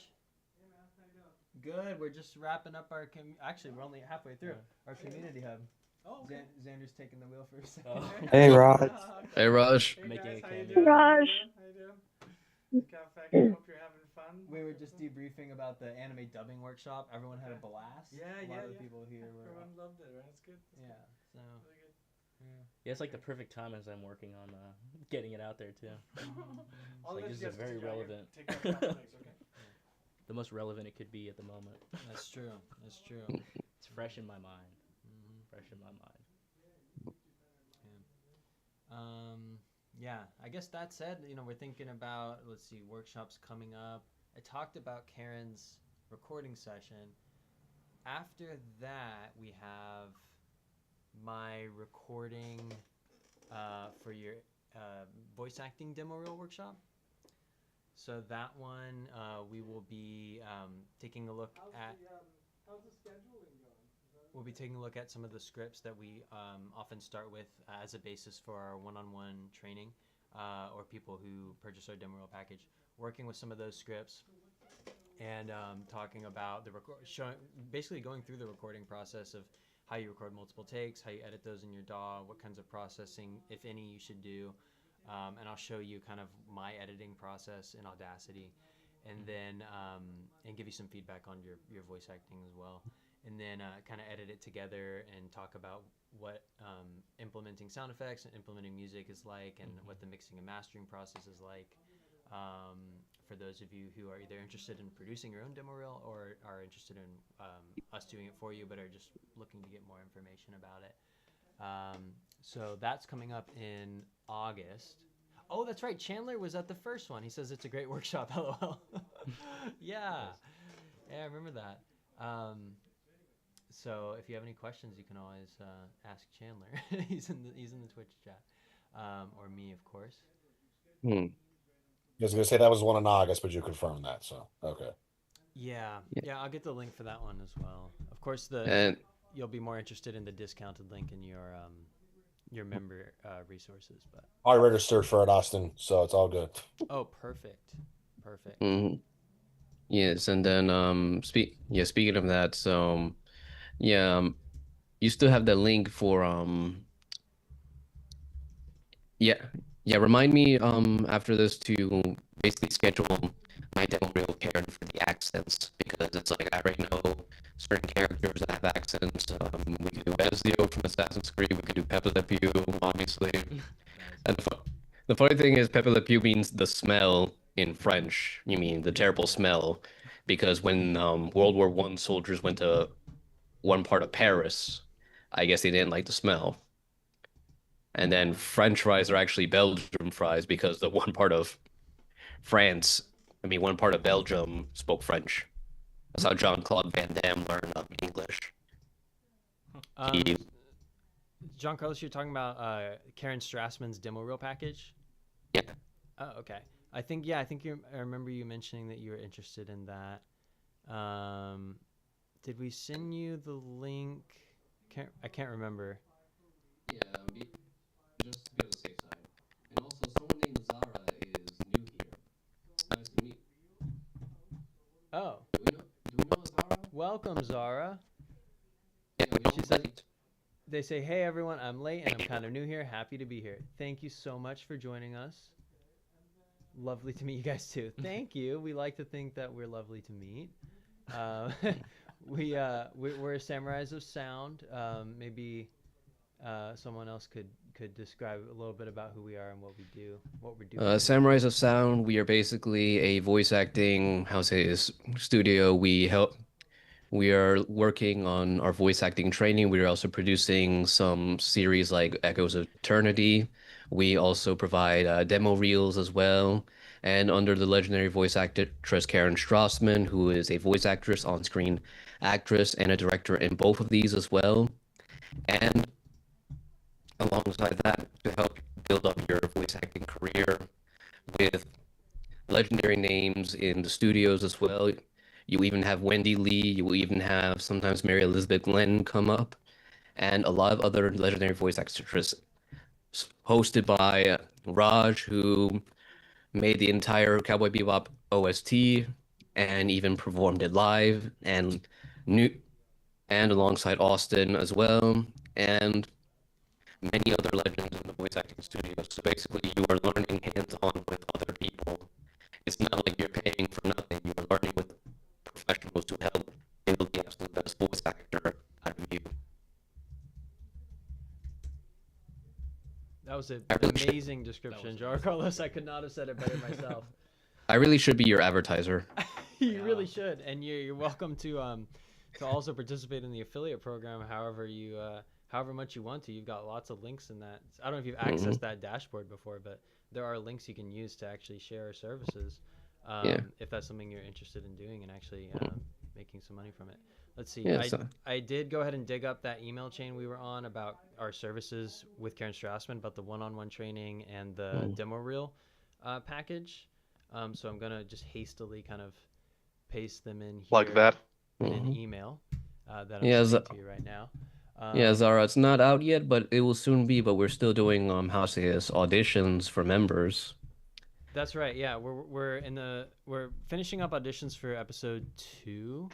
Good. We're just wrapping up our. Actually, we're only halfway through our community hub. Oh, okay. Xander's taking the wheel for a second. Oh. Hey, Raj. Hey, Raj. Hey guys, how you doing? Raj. How you doing? Hope you're having fun. We were just debriefing about the anime dubbing workshop. Everyone had a blast. Yeah, a lot of yeah. people here were. Everyone loved it, right? It's good. Yeah. So. Really good. Yeah, it's like the perfect time as I'm working on getting it out there, too. All like, this this is you have to very do, yeah, relevant. take out a couple things, okay? The most relevant it could be at the moment. That's true. That's true. It's fresh in my mind. Fresh in my mind. Yeah, I guess that said, you know, we're thinking about, let's see, workshops coming up. I talked about Karen's recording session. After that, we have my recording for your voice acting demo reel workshop. So that one, we will be taking a look at. How's the scheduling going? We'll be taking a look at some of the scripts that we often start with as a basis for our one-on-one training, or people who purchase our demo reel package. Working with some of those scripts, and talking about basically going through the recording process of how you record multiple takes, how you edit those in your DAW, what kinds of processing, if any, you should do. And I'll show you kind of my editing process in Audacity, and then and give you some feedback on your voice acting as well. And then kind of edit it together and talk about what implementing sound effects and implementing music is like, and what the mixing and mastering process is like. For those of you who are either interested in producing your own demo reel or are interested in us doing it for you, but are just looking to get more information about it. So that's coming up in August. Oh, that's right. Chandler was at the first one. He says it's a great workshop. LOL. Yeah. Yeah, I remember that. So if you have any questions, you can always ask Chandler. He's in the Twitch chat, or me, of course. Hmm. I was gonna say that was one in August, but you confirmed that, so okay. Yeah, Yeah. yeah, I'll get the link for that one as well. Of course, And you'll be more interested in the discounted link in your member resources, but I registered for it, Austin, so it's all good. oh, perfect, perfect. mhm. Yes, and then speaking of that, so yeah, you still have the link for yeah, yeah, remind me after this to basically schedule my demo reel Karen for the accents because it's like I already know certain characters that have accents. We could do Ezio from Assassin's Creed, we could do Pepe Le Pew, obviously. And the funny thing is Pepe Le Pew means the smell in French. You mean the terrible smell. Because when World War I soldiers went to one part of Paris, I guess they didn't like the smell. And then French fries are actually Belgium fries because the one part of one part of Belgium spoke French. That's how Jean-Claude Van Damme learned English. He, John Carlos, you're talking about Karen Strassman's demo reel package? yeah. Oh, okay. I think I remember you mentioning that you were interested in that. Did we send you the link? I can't remember. Yeah, just to be on the safe side. And also, someone named Zara is new here. Nice to meet. Oh, Do we know Zara? welcome, Zara. Yeah, we She know says, they say, "Hey everyone, I'm late and I'm kind of new here. Happy to be here. Thank you so much for joining us. Lovely to meet you guys too. Thank you. We like to think that we're lovely to meet. We're Samurais of Sound. Maybe someone else could describe a little bit about who we are and what we do, what we're doing. Samurais of Sound, we are basically a voice acting, studio. We are working on our voice acting training. We are also producing some series like Echoes of Eternity. We also provide demo reels as well. And under the legendary voice actress Karen Strassman, who is a voice actress, on-screen actress, and a director in both of these as well. And alongside that, to help build up your voice acting career with legendary names in the studios as well. You even have Wendy Lee, you will even have sometimes Mary Elizabeth Glenn come up, and a lot of other legendary voice actors hosted by Raj, who made the entire Cowboy Bebop OST and even performed it live, and alongside Austin as well, and many other legends in the voice acting studio. So basically, you are learning hands-on with other people. It's not like you're paying for nothing. You are learning with professionals to help build the absolute best voice actor out of you. That was an amazing description, Jar Carlos. I could not have said it better myself. I really should be your advertiser. You really should, and you're welcome to also participate in the affiliate program. However much you want to. You've got lots of links in that. I don't know if you've accessed that dashboard before, but there are links you can use to actually share our services. If that's something you're interested in doing and actually making some money from it. Let's see. Yeah, I did go ahead and dig up that email chain we were on about our services with Karen Strassman, about the one-on-one training and the demo reel package. So I'm going to just hastily kind of paste them in here. Like that. In an email that I'm sending to you right now. Yeah, Zara, it's not out yet, but it will soon be. But we're still doing auditions for members. That's right. Yeah, we're finishing up auditions for episode 2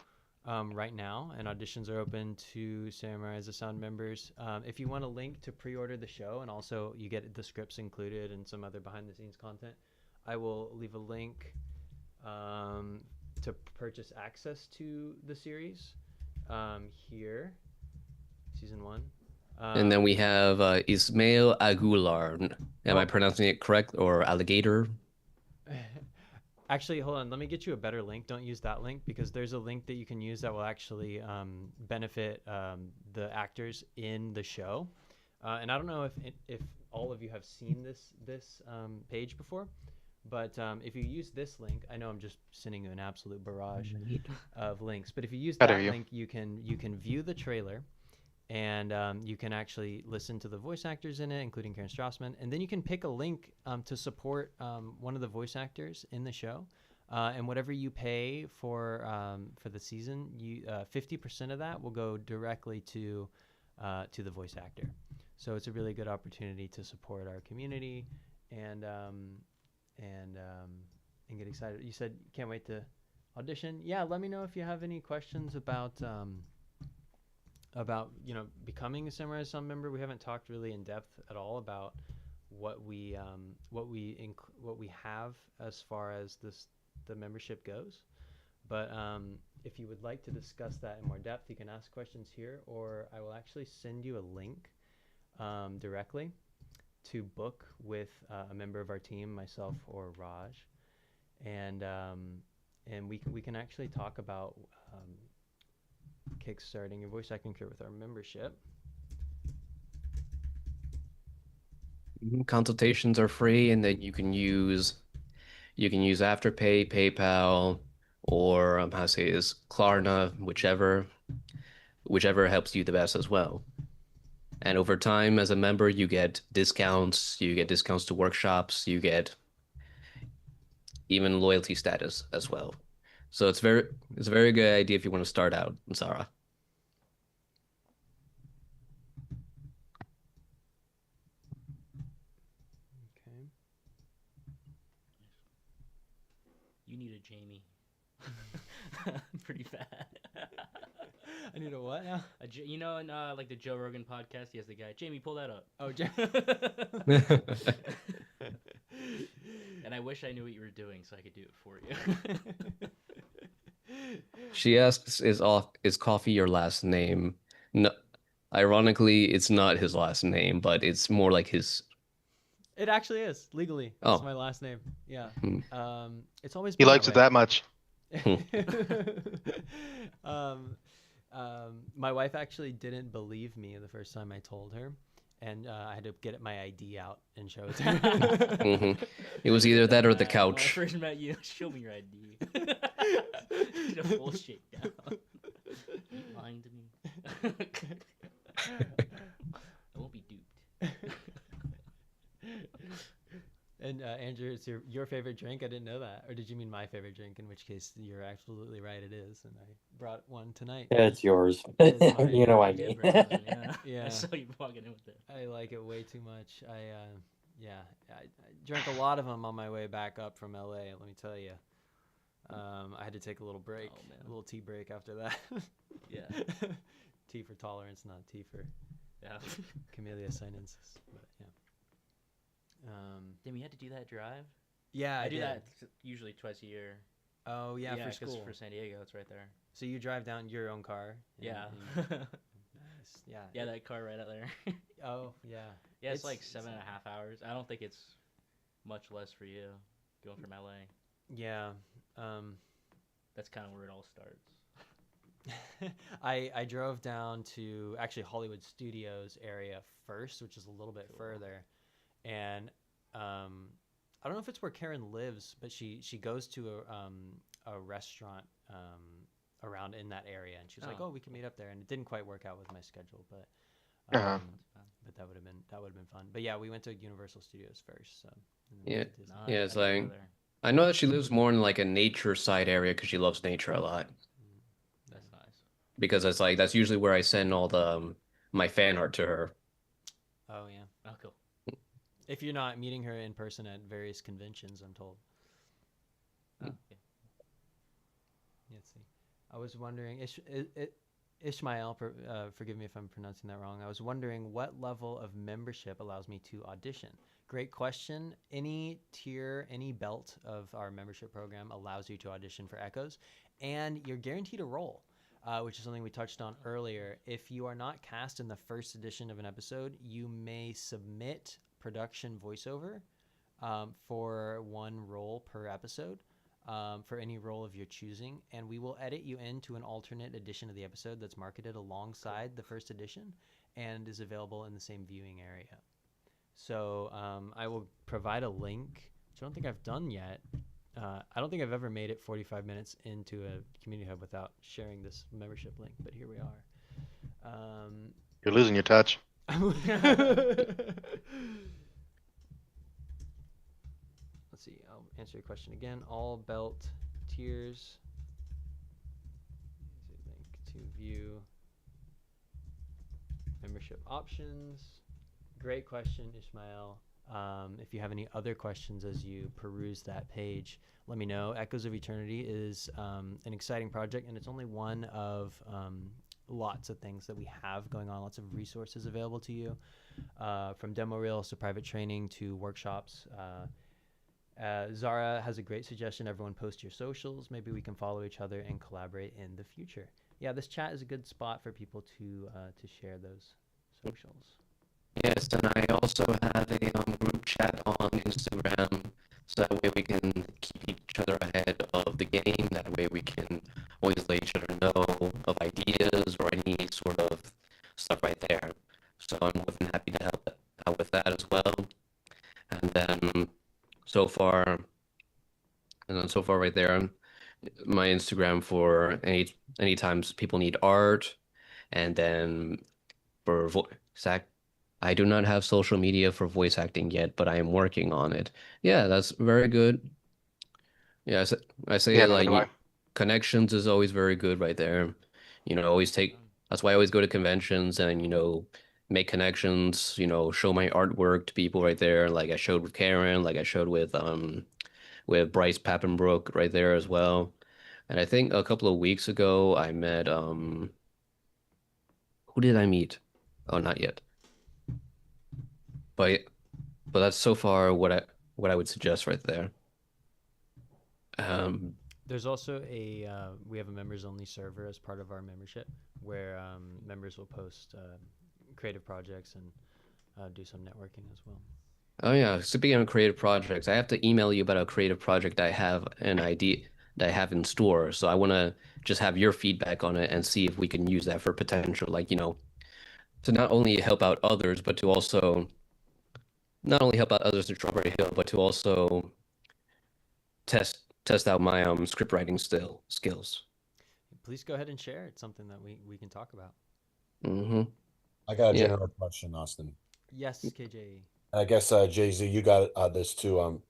right now, and auditions are open to Samurais of Sound members. If you want a link to pre-order the show, and also you get the scripts included and some other behind-the-scenes content, I will leave a link to purchase access to the series here. Season 1. And then we have Ismail Aguilar. Am I pronouncing it correct? Or Alligator? Actually, hold on. Let me get you a better link. Don't use that link because there's a link that you can use that will actually benefit the actors in the show. And I don't know if all of you have seen this page before, But if you use this link, I know I'm just sending you an absolute barrage Neat. of links, but if you use How that dare you. link, you can view the trailer, and you can actually listen to the voice actors in it, including Karen Strassman, and then you can pick a link to support one of the voice actors in the show. And whatever you pay for the season, 50% of that will go directly to the voice actor. So it's a really good opportunity to support our community and get excited. You said you can't wait to audition. Yeah, let me know if you have any questions about becoming a Samurai Sun member. We haven't talked really in depth at all about what we have as far as the membership goes. But if you would like to discuss that in more depth, you can ask questions here, or I will actually send you a link directly to book with a member of our team, myself or Raj, and we can actually talk about kickstarting your voice acting career with our membership. Consultations are free, and then you can use Afterpay, PayPal, or how to say this, Klarna, whichever helps you the best as well. And over time, as a member, you get discounts. You get discounts to workshops. You get even loyalty status as well. So it's a very good idea if you want to start out, Zara. Okay. You need a Jamie. Pretty bad. I need a what now? You know, in like the Joe Rogan podcast, he has the guy, Jamie, pull that up. Oh, And I wish I knew what you were doing so I could do it for you. She asks, "Is Coffee your last name?" No, ironically, it's not his last name, but it's more like his. It actually is legally. Oh. It's my last name. Yeah. It's always He been likes it way. that much. My wife actually didn't believe me the first time I told her, and I had to get my ID out and show it to her. It was either that or the When I couch. first met you, show me your ID. Did a full shakedown. You lying to me? I won't be duped. And Andrew, it's your favorite drink? I didn't know that. Or did you mean my favorite drink? In which case, you're absolutely right. It is, and I brought one tonight. Yeah, it's yours. It is mine. You know what I You did mean. bring one, yeah. Yeah. I saw you walking in with it. I like it way too much. I drank a lot of them on my way back up from LA. Let me tell you, I had to take a little break, Oh, man. a little tea break after that. Yeah. Tea for tolerance, not tea for Yeah. Camellia sinensis. But yeah. Damn, you had to do that drive? Yeah, I do did. that usually twice a year. Oh yeah, for 'cause school. for San Diego, it's right there. So you drive down your own car. Yeah. Nice. Yeah. Yeah, that car right out there. Oh yeah. Yeah, it's like 7.5 hours. I don't think it's much less for you going from LA. Yeah. That's kind of where it all starts. I drove down to actually Hollywood Studios area first, which is a little bit further, and I don't know if it's where Karen lives, but she goes to a restaurant around in that area, and she was like, "Oh, we can meet up there," and it didn't quite work out with my schedule, but Uh-huh. but that would have been fun. But yeah, we went to Universal Studios first, so and then we Yeah. went to Disney. Yeah, it's I didn't like go there. I know that she lives more in like a nature side area because she loves nature a lot. That's nice. Because it's like that's usually where I send all the my fan art to her. Oh yeah. Oh, cool. If you're not meeting her in person at various conventions, I'm told. Oh, yeah. Let's see. I was wondering, Ishmael, forgive me if I'm pronouncing that wrong. I was wondering what level of membership allows me to audition. Great question. Any tier, any belt of our membership program allows you to audition for Echoes, and you're guaranteed a role, which is something we touched on earlier. If you are not cast in the first edition of an episode, you may submit production voiceover for one role per episode. For any role of your choosing, and we will edit you into an alternate edition of the episode that's marketed alongside the first edition and is available in the same viewing area. So I will provide a link which I don't think I've done yet. I don't think I've ever made it 45 minutes into a community hub without sharing this membership link, but here we are. You're losing your touch. Let's see, I'll answer your question again. All belt tiers. Link to view membership options. Great question, Ishmael. If you have any other questions as you peruse that page, let me know. Echoes of Eternity is an exciting project, and it's only one of lots of things that we have going on, lots of resources available to you, from demo reels to private training to workshops. Zara has a great suggestion. Everyone post your socials. Maybe we can follow each other and collaborate in the future. Yeah, this chat is a good spot for people to share those socials. Yes, and I also have a group chat on Instagram, so that way we can keep each other ahead of the game. That way we can always let each other know of ideas or any sort of stuff right there. So I'm more than happy to help out with that as well. And then so far right there, my Instagram for any times people need art, and then for voice I do not have social media for voice acting yet, but I am working on it. Yeah, that's very good. Yeah, I say Yeah, like neither do I. connections is always very good right there. Always take. That's why I always go to conventions and make connections. Show my artwork to people right there, like I showed with Karen, like I showed with Bryce Pappenbrook right there as well. And I think a couple of weeks ago I met who did I meet? Oh, not yet. But that's so far what I would suggest right there. There's also we have a members only server as part of our membership where members will post creative projects and do some networking as well. Oh yeah, speaking of creative projects, I have to email you about a creative project I have an idea that I have in store. So I want to just have your feedback on it and see if we can use that for potential, to not only help out others, but to also not only help out others in Strawberry Hill, but to also test out my script writing skills. Please go ahead and share. It's something that we can talk about. Mm-hmm. I got a Yeah. general question, Austin. Yes, KJ. I guess Jay-Z, you got this too.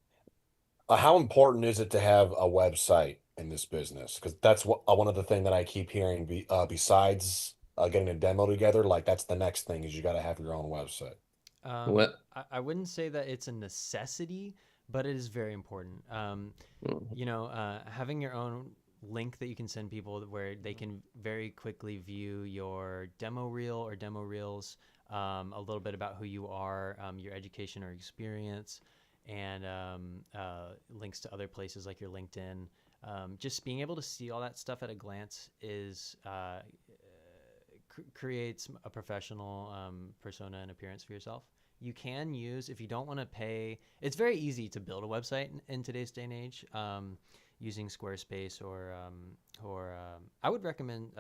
How important is it to have a website in this business? Because that's one of the things that I keep hearing. Besides getting a demo together, like that's the next thing is you got to have your own website. What? I wouldn't say that it's a necessity, but it is very important. Having your own link that you can send people where they can very quickly view your demo reel or demo reels, a little bit about who you are, your education or experience, and links to other places like your LinkedIn. Just being able to see all that stuff at a glance is creates a professional persona and appearance for yourself. You can use, if you don't want to pay, it's very easy to build a website in today's day and age, using Squarespace or I would recommend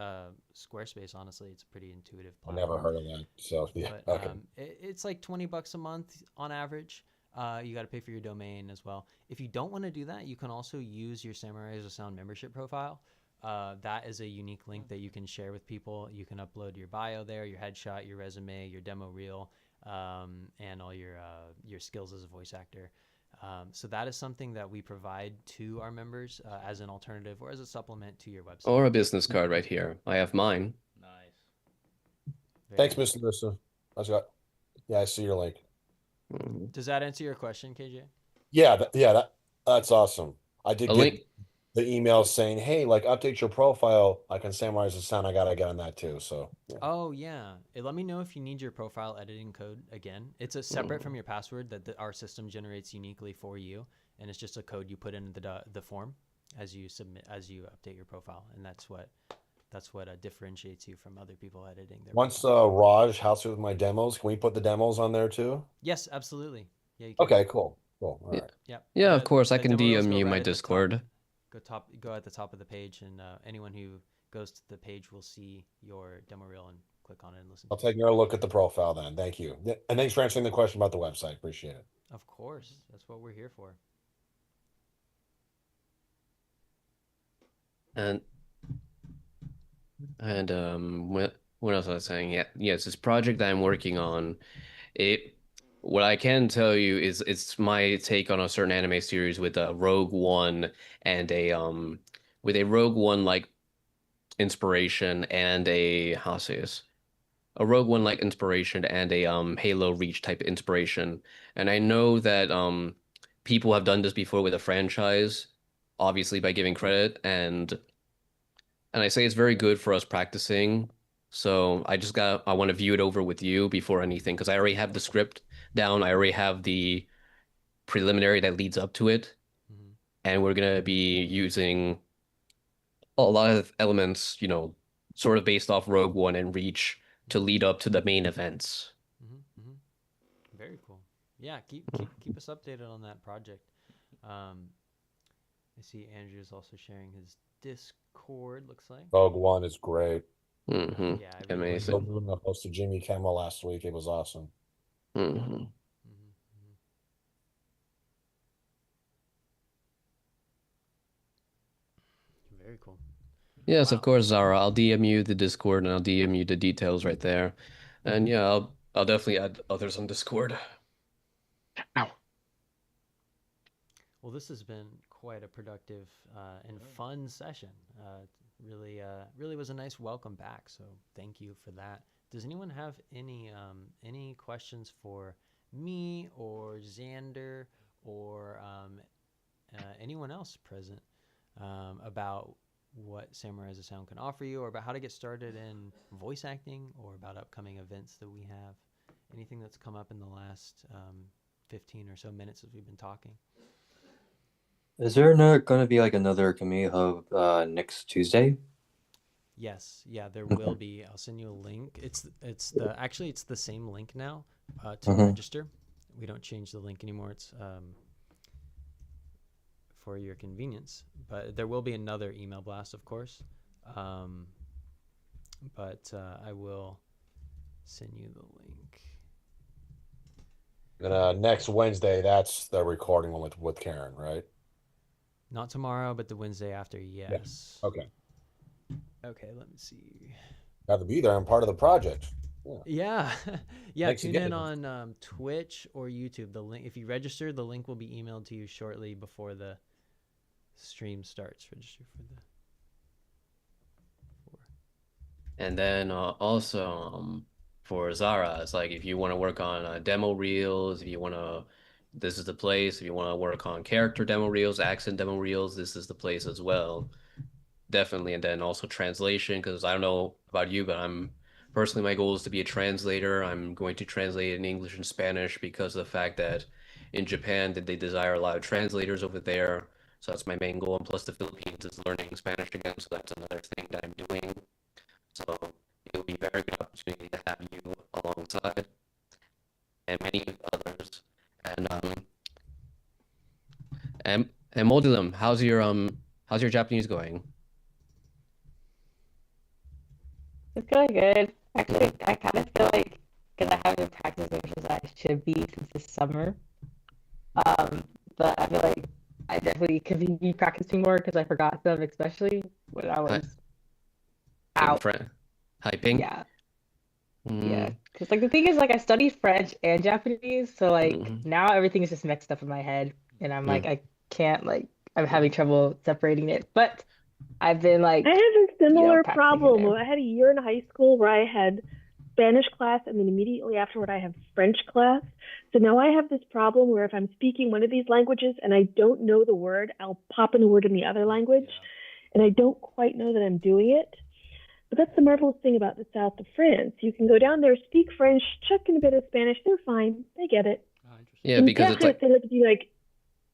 Squarespace. Honestly, it's a pretty intuitive I platform. never heard of that. So yeah, But okay. it's like $20 a month on average. You got to pay for your domain as well. If you don't want to do that, you can also use your Samurai as a Sound membership profile. That is a unique link that you can share with people. You can upload your bio there, your headshot, your resume, your demo reel, and all your skills as a voice actor. So that is something that we provide to our members as an alternative or as a supplement to your website. Or a business card right here. I have mine. Nice. Very Thanks, Mr. Russo. Yeah, I see your link. Mhm. Does that answer your question, KJ? Yeah, that's awesome. I did A get link. the email saying, "Hey, like update your profile." I can Samwise the Sound. I gotta get on that too. So yeah. Oh yeah. Let me know if you need your profile editing code again. It's a separate from your password that our system generates uniquely for you, and it's just a code you put in the form as you update your profile, and that's what differentiates you from other people editing their. Once profile. Raj helps me with my demos, can we put the demos on there too? Yes, absolutely. Yeah. You can. Okay, cool. All Yeah. right. Yeah. Yeah, of course. I the can demo reels DM go you right my at the top. Discord. Go at the top of the page, and anyone who goes to the page will see your demo reel and click on it and listen. I'll take another look at the profile then. Thank you. And thanks for answering the question about the website. Appreciate it. Of course, that's what we're here for. And what else was I saying? Yeah, yes, this project that I'm working on, it what I can tell you is it's my take on a certain anime series with a Rogue One and a Rogue One like inspiration and a how to say this? A Rogue One like inspiration and a Halo Reach type inspiration. And I know that people have done this before with a franchise, obviously by giving credit, and I say it's very good for us practicing. So I want to view it over with you before anything because I already have the script down. I already have the preliminary that leads up to it, Mhm. and we're gonna be using a lot of elements, sort of based off Rogue One and Reach to lead up to the main events. Very cool. Yeah, keep us updated on that project. I see Andrew's also sharing his Discord. Looks like. Rogue One is great. Mm-hmm. Yeah, I really Amazing. I posted Jimmy Kimmel last week. It was awesome. Mm-hmm. Very cool. Yes, Wow. of course, Zara. I'll DM you the Discord and I'll DM you the details right there. And yeah, I'll definitely add others on Discord. Ow. Well, this has been quite a productive and fun session. Really was a nice welcome back. So thank you for that. Does anyone have any questions for me or Xander or anyone else present about what Samurai as a Sound can offer you, or about how to get started in voice acting, or about upcoming events that we have? Anything that's come up in the last 15 or so minutes as we've been talking? Is there not going to be like another community hub next Tuesday? Yes, yeah, there will be. I'll send you a link. It's the same link now to register. We don't change the link anymore. It's for your convenience, but there will be another email blast, of course. But I will send you the link. And next Wednesday, that's the recording one with Karen, right? Not tomorrow, but the Wednesday after. Yes. Yeah. Okay. Okay. Let me see. Got to be there. I'm part of the project. Yeah. Yeah. Thanks Tune again. in on Twitch or YouTube. The link, if you register, the link will be emailed to you shortly before the stream starts. Register for the. And then also for Zara, it's like if you want to work on demo reels, this is the place. If you want to work on character demo reels, accent demo reels, this is the place as well. Definitely. And then also translation, because I don't know about you, but personally, my goal is to be a translator. I'm going to translate in English and Spanish because of the fact that in Japan that they desire a lot of translators over there. So that's my main goal. And plus the Philippines is learning Spanish again, so that's another thing that I'm doing. So it will be a very good opportunity to have you alongside and many others. And Modulum, how's your Japanese going? It's going good. Actually, I kind of feel like because I haven't been practicing as much as I should be since this summer. But I feel like I definitely could be practicing more because I forgot them, especially when I was out. Hyping? Yeah. Yeah. Because like the thing is, like I studied French and Japanese, so like now everything is just mixed up in my head, and I'm like I can't I'm having trouble separating it. But I've been like I have a similar practicing problem. there. I had a year in high school where I had Spanish class, and then immediately afterward I have French class. So now I have this problem where if I'm speaking one of these languages and I don't know the word, I'll pop in a word in the other language, and I don't quite know that I'm doing it. But that's the marvelous thing about the south of France. You can go down there, speak French, chuck in a bit of Spanish. They're fine. They get it. Yeah, because it's like they have to be like,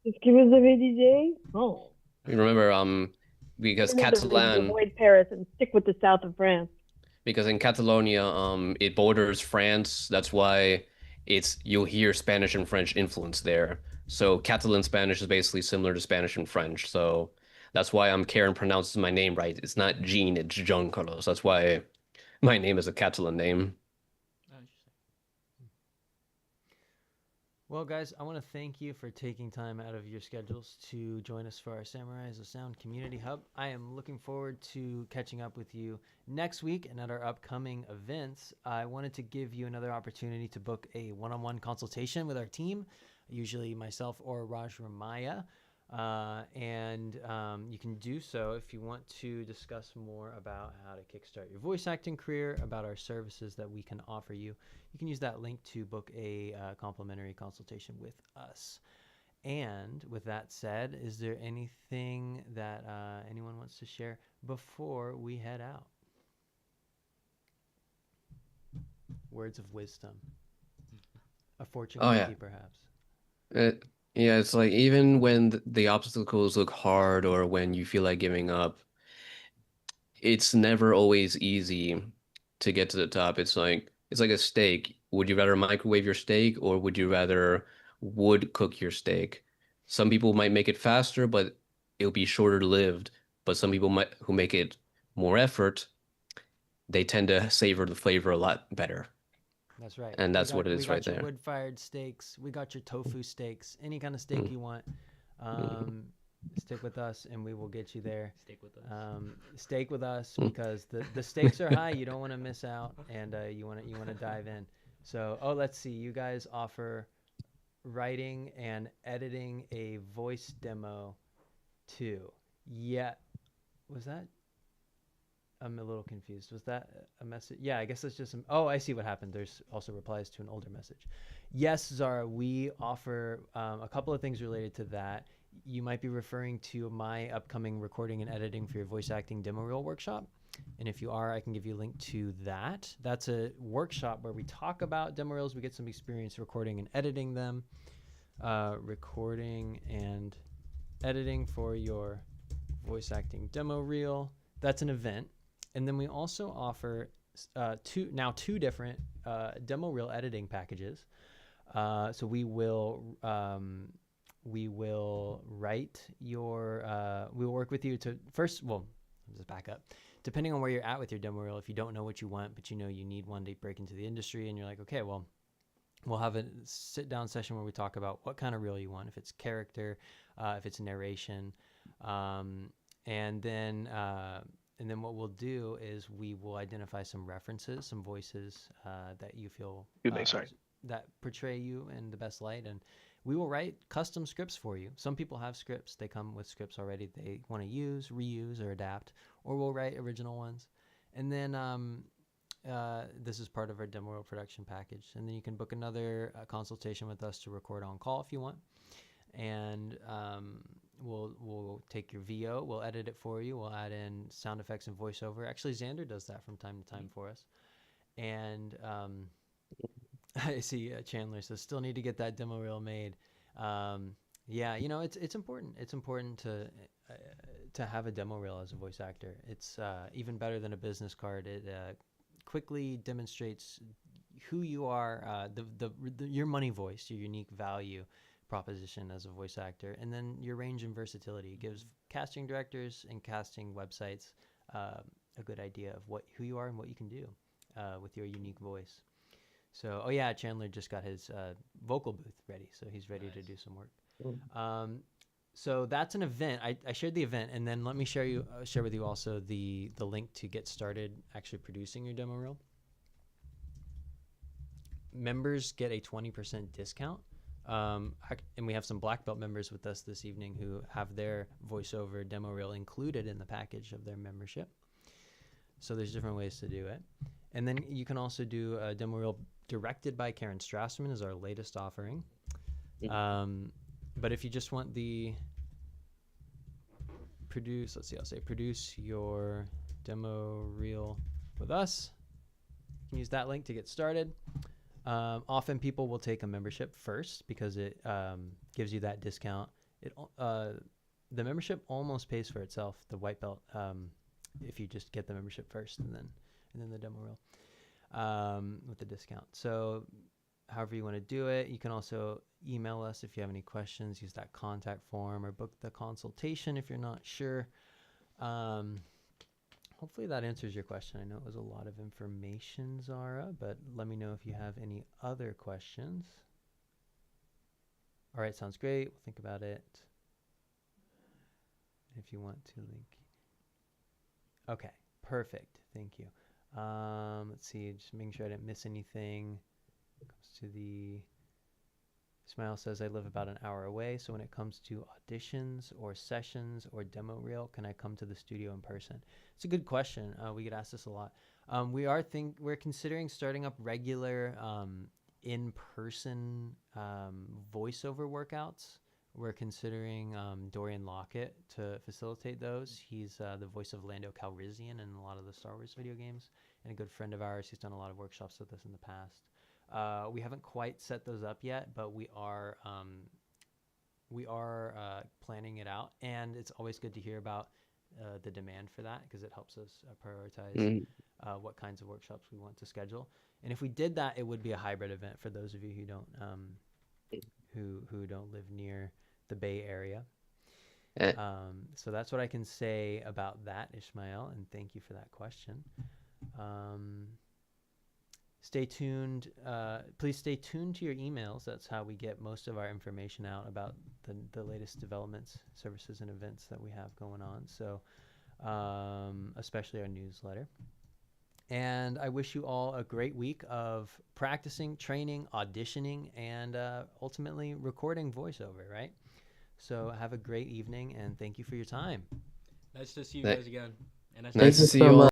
"Est-ce que vous avez des idées?" Oh. you remember because Catalan Avoid Paris and stick with the south of France. Because in Catalonia, it borders France. That's why you'll hear Spanish and French influence there. So Catalan Spanish is basically similar to Spanish and French. So that's why Karen pronounces my name right. It's not Jean, it's John Carlos. That's why my name is a Catalan name. Well, guys, I want to thank you for taking time out of your schedules to join us for our Samurais of Sound Community Hub. I am looking forward to catching up with you next week and at our upcoming events. I wanted to give you another opportunity to book a one-on-one consultation with our team, usually myself or Raj Ramaya. You can do so if you want to discuss more about how to kickstart your voice acting career, about our services that we can offer you. You can use that link to book a complimentary consultation with us. And with that said, is there anything that anyone wants to share before we head out? Words of wisdom. A fortune Oh yeah. cookie, perhaps. Yeah, it's like even when the obstacles look hard or when you feel like giving up, it's never always easy to get to the top. It's like a steak. Would you rather microwave your steak or would you rather wood cook your steak? Some people might make it faster, but it'll be shorter lived. But some people who make it more effort, they tend to savor the flavor a lot better. That's right. And that's what it is right We got your there. wood-fired steaks. We got your tofu steaks. Any kind of steak you want. Stick with us, and we will get you there. Stick with us. Steak with us because the stakes are high. You don't want to miss out, and you want to dive in. So, let's see. You guys offer writing and editing a voice demo too. Yeah, was that? I'm a little confused. Was that a message? Yeah, I guess that's just I see what happened. There's also replies to an older message. Yes, Zara, we offer a couple of things related to that. You might be referring to my upcoming recording and editing for your voice acting demo reel workshop. And if you are, I can give you a link to that. That's a workshop where we talk about demo reels. We get some experience recording and editing them. Recording and editing for your voice acting demo reel. That's an event. And then we also offer two different demo reel editing packages. So we will write your we will work with you to first. Well, let's just back up. Depending on where you're at with your demo reel, if you don't know what you want, but you know you need one to break into the industry, and you're like, okay, well, we'll have a sit-down session where we talk about what kind of reel you want. If it's character, if it's narration, and then what we'll do is we will identify some references, some voices that you feel that portray you in the best light, and we will write custom scripts for you. Some people have scripts; they come with scripts already they want to use, reuse, or adapt, or we'll write original ones. And then this is part of our demo reel production package. And then you can book another consultation with us to record on call if you want, and we'll take your VO, we'll edit it for you, we'll add in sound effects and voiceover. Actually, Xander does that from time to time for us. And I see Chandler says still need to get that demo reel made. Yeah, it's important. It's important to have a demo reel as a voice actor. It's even better than a business card. It quickly demonstrates who you are, your money voice, your unique value proposition as a voice actor, and then your range and versatility. It gives casting directors and casting websites a good idea of who you are and what you can do with your unique voice. So, Chandler just got his vocal booth ready, so he's ready to do some work. So that's an event. I shared the event, and then let me share with you also the link to get started actually producing your demo reel. Members get a 20% discount. And we have some black belt members with us this evening who have their voiceover demo reel included in the package of their membership. So there's different ways to do it. And then you can also do a demo reel directed by Karen Strassman is our latest offering. But if you just want the produce your demo reel with us, you can use that link to get started. Often people will take a membership first because it gives you that discount. The membership almost pays for itself, the white belt, if you just get the membership first and then the demo reel with the discount. So however you want to do it, you can also email us if you have any questions, use that contact form, or book the consultation if you're not sure. Hopefully that answers your question. I know it was a lot of information, Zara, but let me know if you have any other questions. All right, sounds great. We'll think about it. If you want to link. Okay, perfect. Thank you. Let's see, just making sure I didn't miss anything. Comes to the Smile says I live about an hour away, so when it comes to auditions or sessions or demo reel, can I come to the studio in person? It's a good question. We get asked this a lot. We're considering starting up regular in-person voiceover workouts. We're considering Dorian Lockett to facilitate those. He's the voice of Lando Calrissian in a lot of the Star Wars video games, and a good friend of ours. He's done a lot of workshops with us in the past. We haven't quite set those up yet, but we are planning it out, and it's always good to hear about the demand for that because it helps us prioritize what kinds of workshops we want to schedule. And if we did that, it would be a hybrid event for those of you who don't who don't live near the Bay Area. So that's what I can say about that, Ishmael, and thank you for that question. Stay tuned. Please stay tuned to your emails. That's how we get most of our information out about the latest developments, services, and events that we have going on. So especially our newsletter. And I wish you all a great week of practicing, training, auditioning, and ultimately recording voiceover, right? So have a great evening, and thank you for your time. Nice to see you guys again. And Nice to see you all.